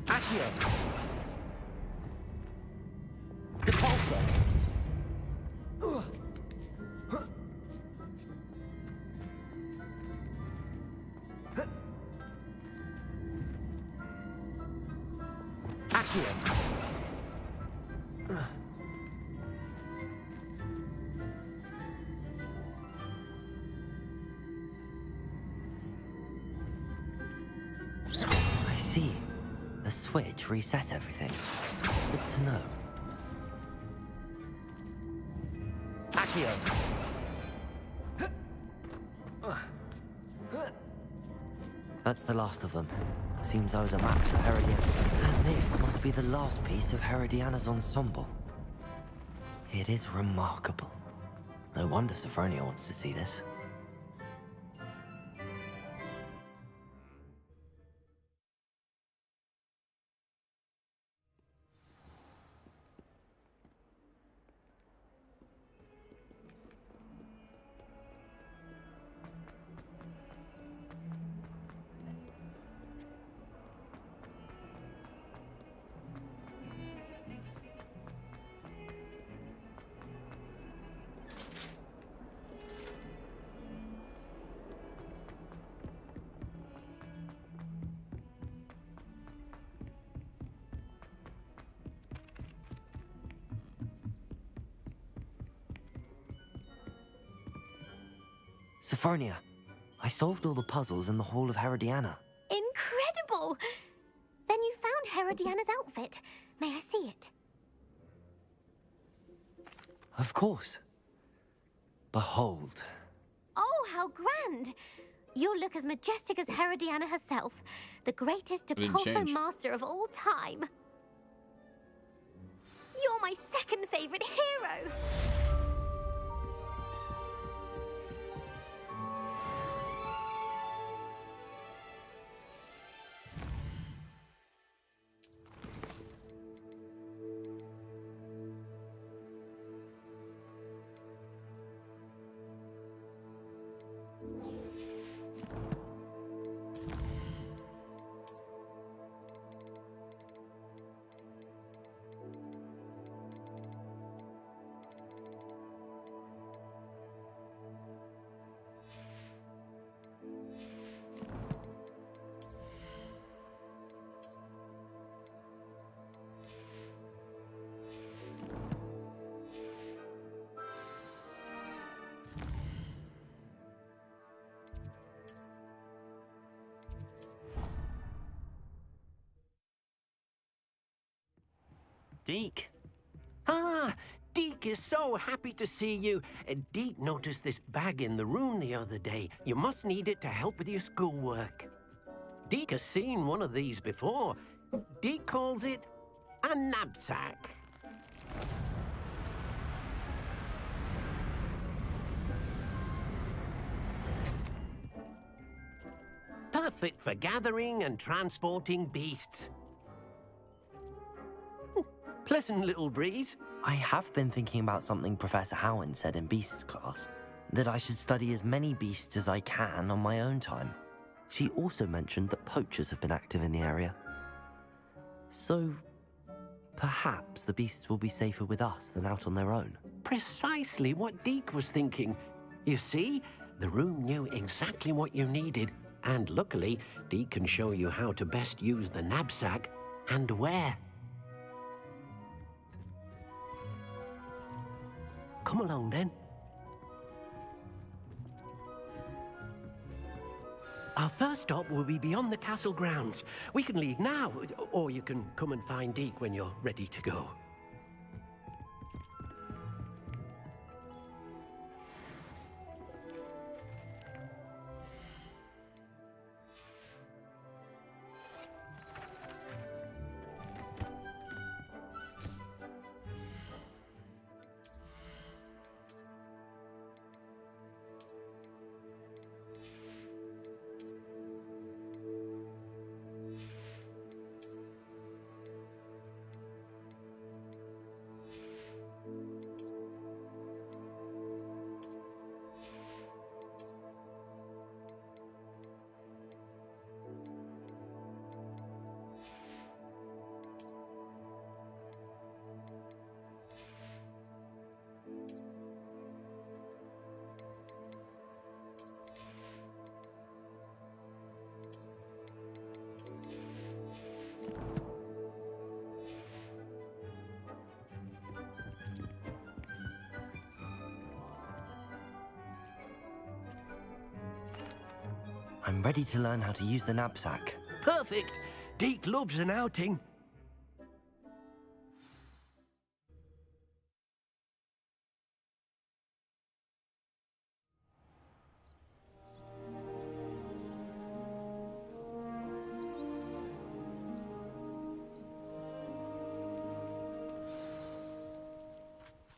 Accio! Depulso! Accio! I see. The switch reset everything. Good to know. Accio! That's the last of them. Seems I was a match for Herodiana. And this must be the last piece of Herodiana's ensemble. It is remarkable. No wonder Sophronia wants to see this. Sophronia, I solved all the puzzles in the Hall of Herodiana. Incredible! Then you found Herodiana's outfit. May I see it? Of course. Behold. Oh, how grand! You'll look as majestic as Herodiana herself, the greatest didn't Depulso change. master of all time. You're You're my second favourite hero. Deke. Ah, Deke is so happy to see you. Deke noticed this bag in the room the other day. You must need it to help with your schoolwork. Deke has seen one of these before. Deke calls it a knapsack. Perfect for gathering and transporting beasts. Pleasant little breeze. I have been thinking about something Professor Howen said in Beasts class, that I should study as many beasts as I can on my own time. She also mentioned that poachers have been active in the area. So, perhaps the beasts will be safer with us than out on their own. Precisely what Deke was thinking. You see, the room knew exactly what you needed, and luckily, Deke can show you how to best use the knapsack and where. Come along, then. Our first stop will be beyond the castle grounds. We can leave now, or you can come and find Deke when you're ready to go. I'm ready to learn how to use the knapsack. Perfect! Deke loves an outing.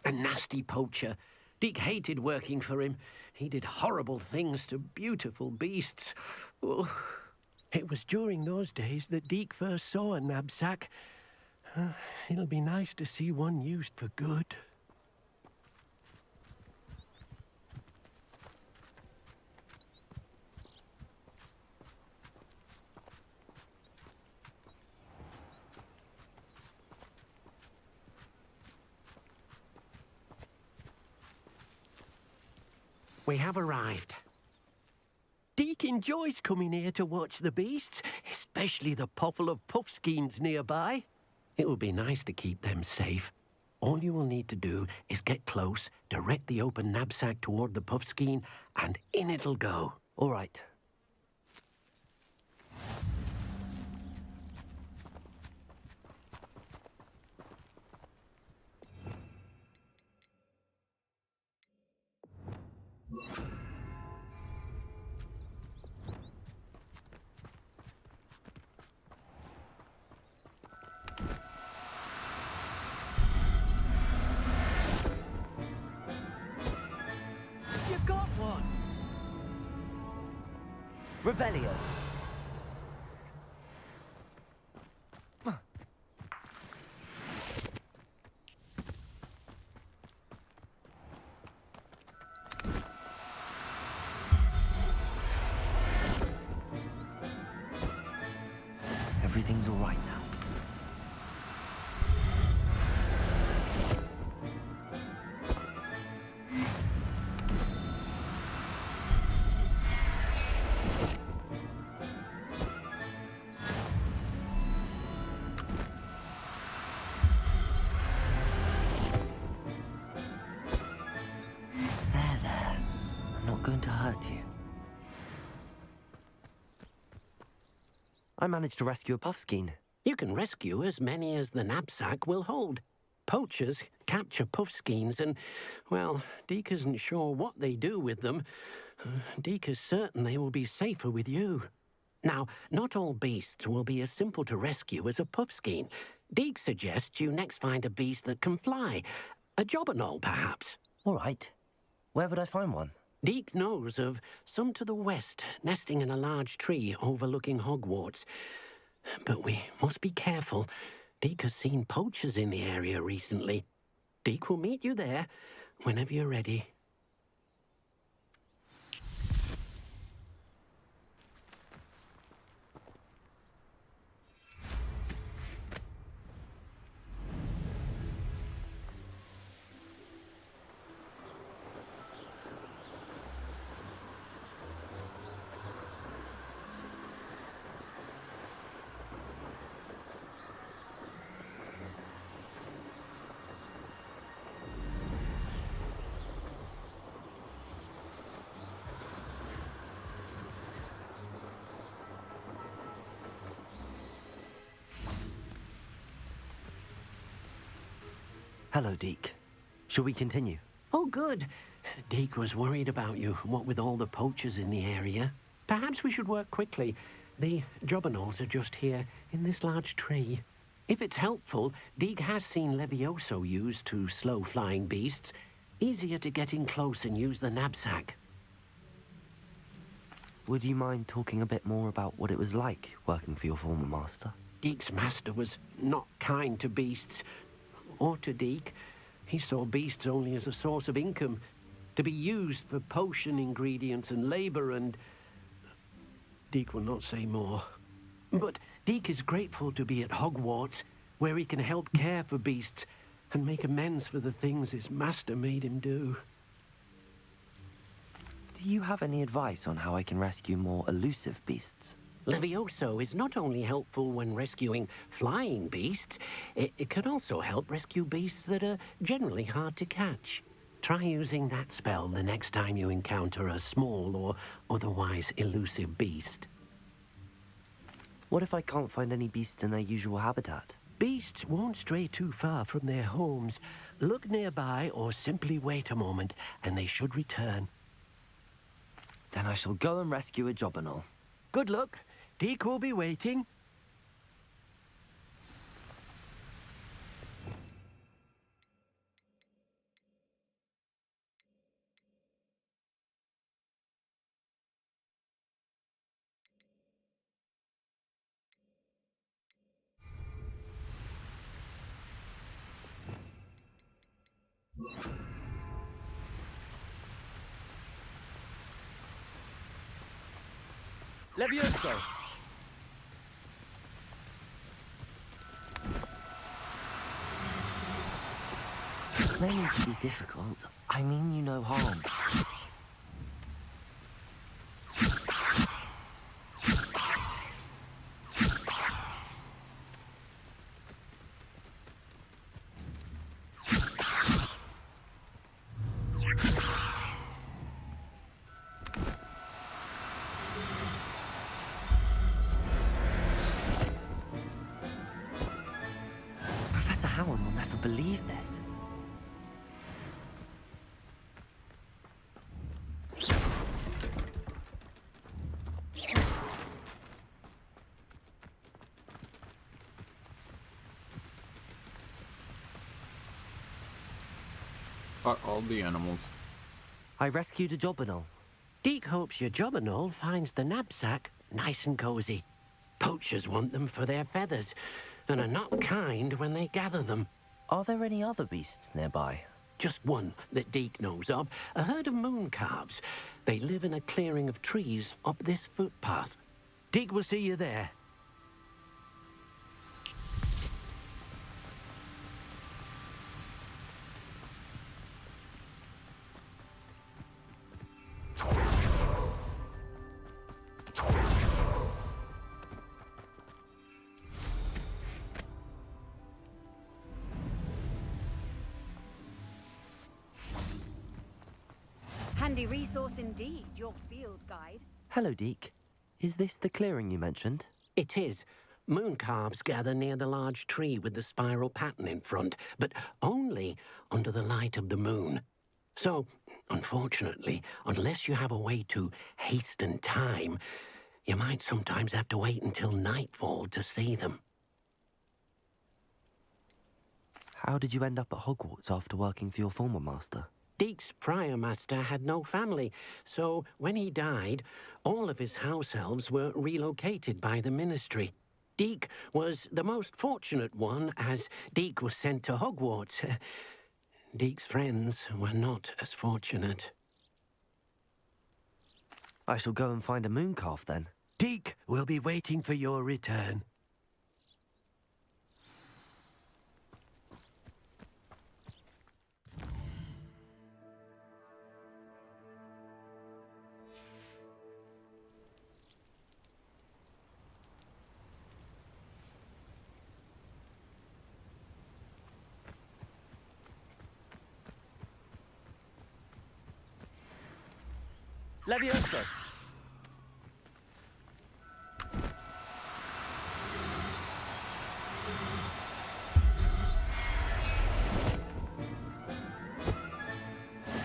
A nasty poacher. Deke hated working for him. He did horrible things to beautiful beasts. Oh, it was during those days that Deke first saw a knapsack. It'll be nice to see one used for good. We have arrived. Deke enjoys coming here to watch the beasts, especially the potful of puffskeins nearby. It will be nice to keep them safe. All you will need to do is get close, direct the open knapsack toward the puffskein, and in it'll go. All right. Revelio. Everything's all right now. There. I'm not going to hurt you. I managed to rescue a puffskein. You can rescue as many as the knapsack will hold. Poachers capture puffskeins and, well, Deke isn't sure what they do with them. Deke is certain they will be safer with you. Now, not all beasts will be as simple to rescue as a puffskein. Deke suggests you next find a beast that can fly. A jobberknoll, perhaps. All right. Where would I find one? Deke knows of some to the west, nesting in a large tree overlooking Hogwarts. But we must be careful. Deke has seen poachers in the area recently. Deke will meet you there whenever you're ready. Hello, Deke. Shall we continue? Oh, good. Deke was worried about you, what with all the poachers in the area. Perhaps we should work quickly. The jobberknolls are just here, in this large tree. If it's helpful, Deke has seen Levioso used to slow flying beasts. Easier to get in close and use the knapsack. Would you mind talking a bit more about what it was like working for your former master? Deke's master was not kind to beasts, or to Deke. He saw beasts only as a source of income, to be used for potion ingredients and labor, and Deke will not say more. But Deke is grateful to be at Hogwarts, where he can help care for beasts and make amends for the things his master made him do. Do you have any advice on how I can rescue more elusive beasts? Levioso is not only helpful when rescuing flying beasts, it can also help rescue beasts that are generally hard to catch. Try using that spell the next time you encounter a small or otherwise elusive beast. What if I can't find any beasts in their usual habitat? Beasts won't stray too far from their homes. Look nearby or simply wait a moment, and they should return. Then I shall go and rescue a jobberknoll. Good luck. Deke will be waiting. Levioso! Claiming to be difficult, I mean you no harm. Professor Howard will never believe this. All the animals. I rescued a jobberknoll. Deke hopes your jobberknoll finds the knapsack nice and cozy. Poachers want them for their feathers, and are not kind when they gather them. Are there any other beasts nearby? Just one that Deke knows of, a herd of moon calves. They live in a clearing of trees up this footpath. Deke will see you there. Handy resource indeed, your field guide. Hello, Deke. Is this the clearing you mentioned? It is. Moon calves gather near the large tree with the spiral pattern in front, but only under the light of the moon. So, unfortunately, unless you have a way to hasten time, you might sometimes have to wait until nightfall to see them. How did you end up at Hogwarts after working for your former master? Deke's prior master had no family, so when he died, all of his house elves were relocated by the ministry. Deke was the most fortunate one, as Deke was sent to Hogwarts. Deke's friends were not as fortunate. I shall go and find a mooncalf then. Deke will be waiting for your return. Levioso!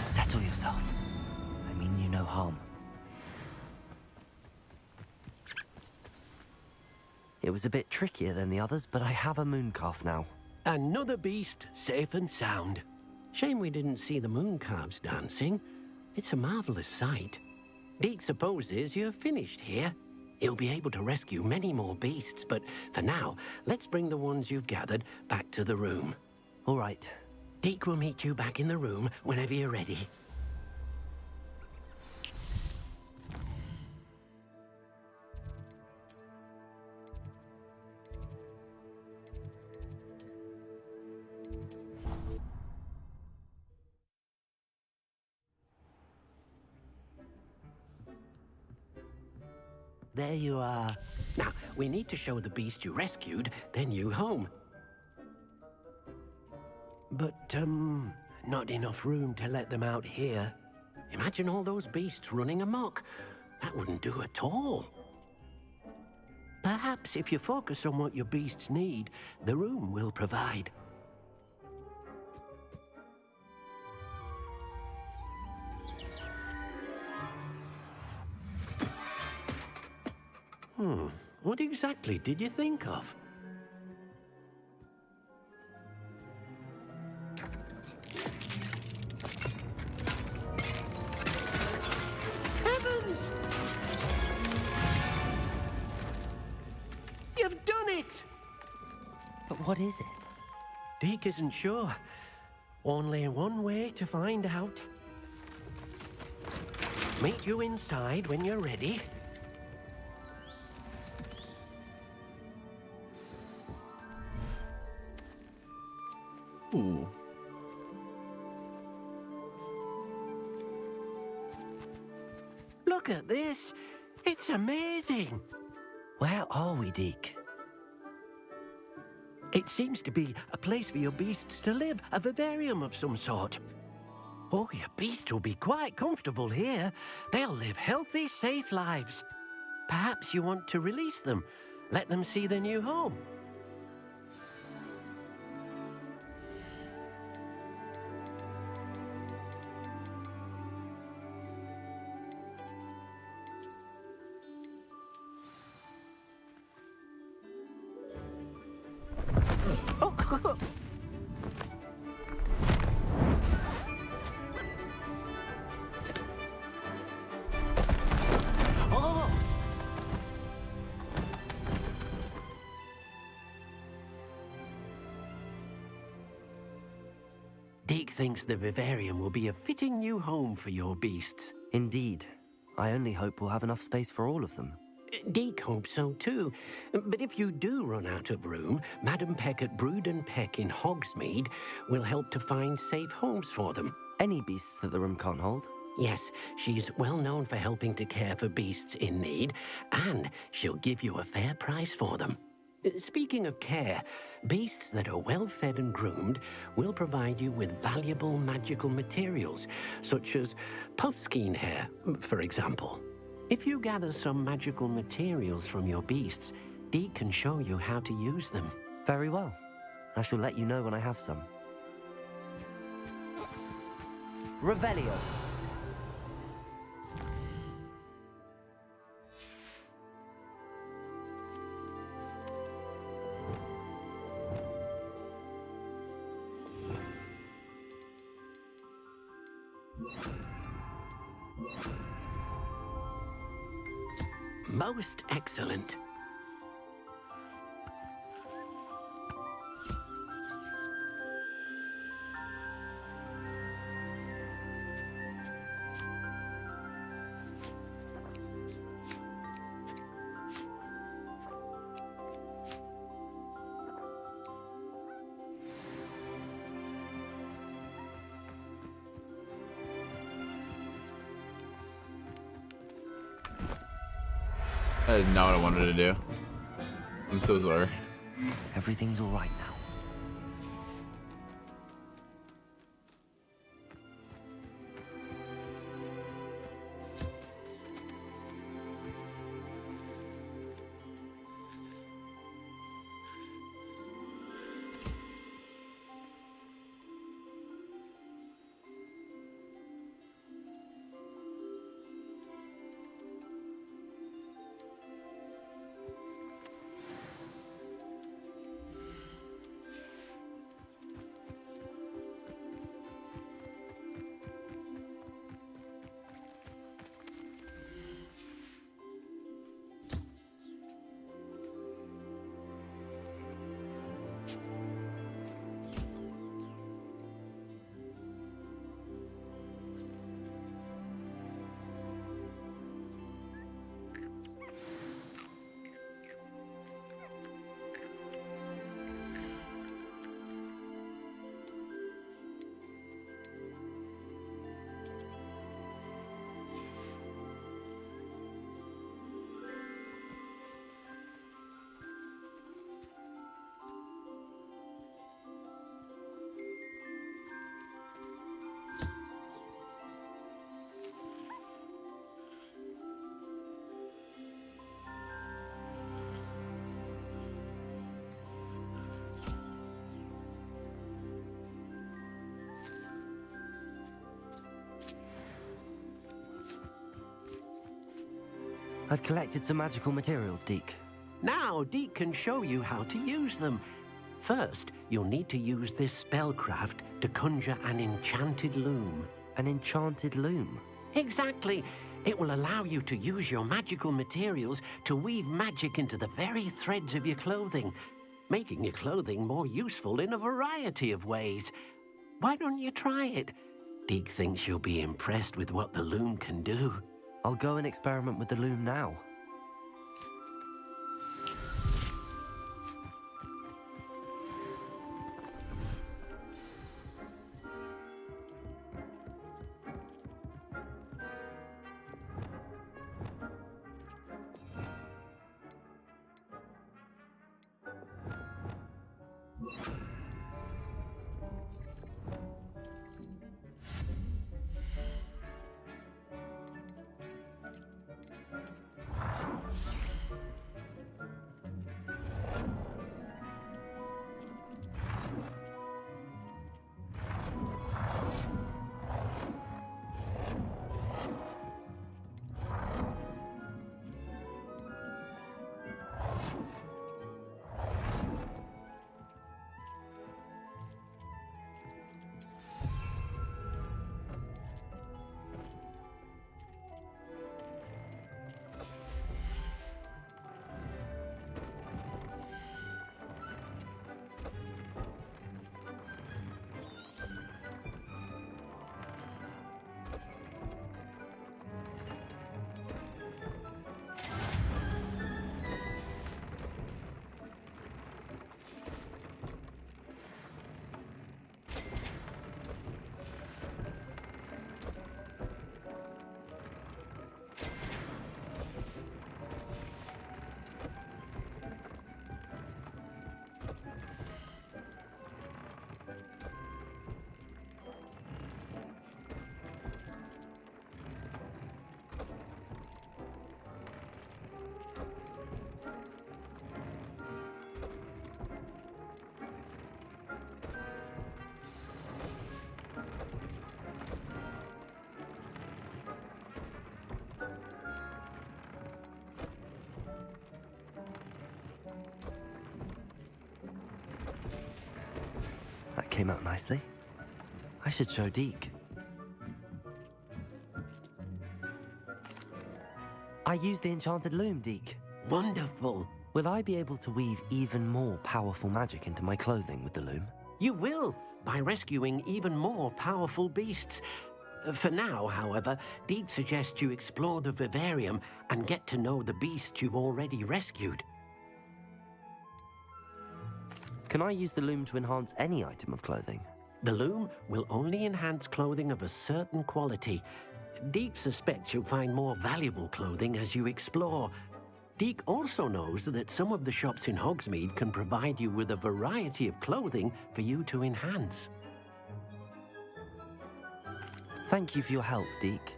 Settle yourself. I mean you no harm. It was a bit trickier than the others, but I have a mooncalf now. Another beast, safe and sound. Shame we didn't see the moon calves dancing. It's a marvelous sight. Deke supposes you're finished here. He'll be able to rescue many more beasts, but for now, let's bring the ones you've gathered back to the room. All right. Deke will meet you back in the room whenever you're ready. There you are. Now, we need to show the beast you rescued their new home. But, not enough room to let them out here. Imagine all those beasts running amok. That wouldn't do at all. Perhaps if you focus on what your beasts need, the room will provide. What exactly did you think of? Heavens! You've done it! But what is it? Deke isn't sure. Only one way to find out. Meet you inside when you're ready. Ooh. Look at this. It's amazing. Where are we, Deke? It seems to be a place for your beasts to live, a vivarium of some sort. Oh, your beasts will be quite comfortable here. They'll live healthy, safe lives. Perhaps you want to release them, let them see their new home. thinks the vivarium will be a fitting new home for your beasts. Indeed. I only hope we'll have enough space for all of them. Deke hopes so too. But if you do run out of room, Madam Peck at Brood and Peck in Hogsmeade will help to find safe homes for them. Any beasts that the room can't hold? Yes, she's well known for helping to care for beasts in need, and she'll give you a fair price for them. Speaking of care, beasts that are well fed and groomed will provide you with valuable magical materials, such as puffskein hair, for example. If you gather some magical materials from your beasts, Deke can show you how to use them. Very well. I shall let you know when I have some. Revelio. Most excellent. That is not what I wanted to do. I'm so sorry. Everything's all right now. I've collected some magical materials, Deke. Now Deke can show you how to use them. First, you'll need to use this spellcraft to conjure an enchanted loom. An enchanted loom? Exactly. It will allow you to use your magical materials to weave magic into the very threads of your clothing, making your clothing more useful in a variety of ways. Why don't you try it? Deke thinks you'll be impressed with what the loom can do. I'll go and experiment with the loom now. came out nicely. I should show Deke. I used the enchanted loom, Deke. Wonderful. Will I be able to weave even more powerful magic into my clothing with the loom? You will, by rescuing even more powerful beasts. For now, however, Deke suggests you explore the vivarium and get to know the beasts you've already rescued. Can I use the loom to enhance any item of clothing? The loom will only enhance clothing of a certain quality. Deke suspects you'll find more valuable clothing as you explore. Deke also knows that some of the shops in Hogsmeade can provide you with a variety of clothing for you to enhance. Thank you for your help, Deke.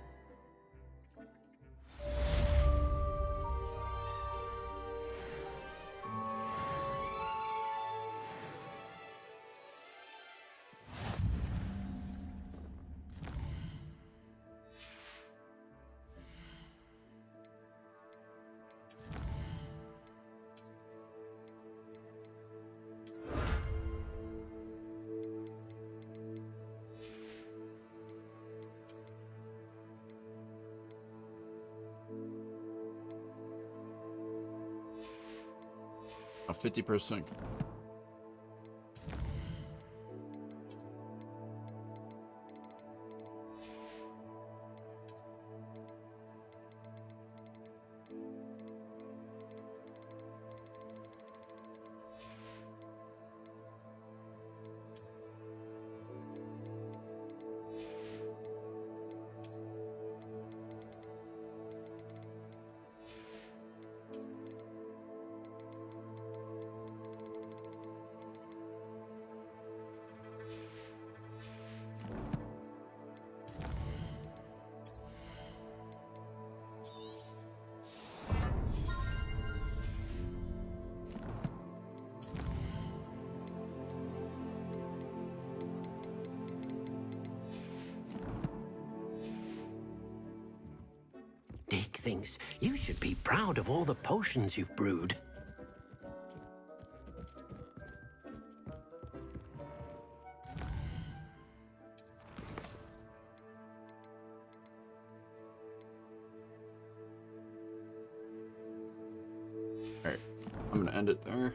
A 50%. Deke thinks you should be proud of all the potions you've brewed. Alright, I'm gonna end it there.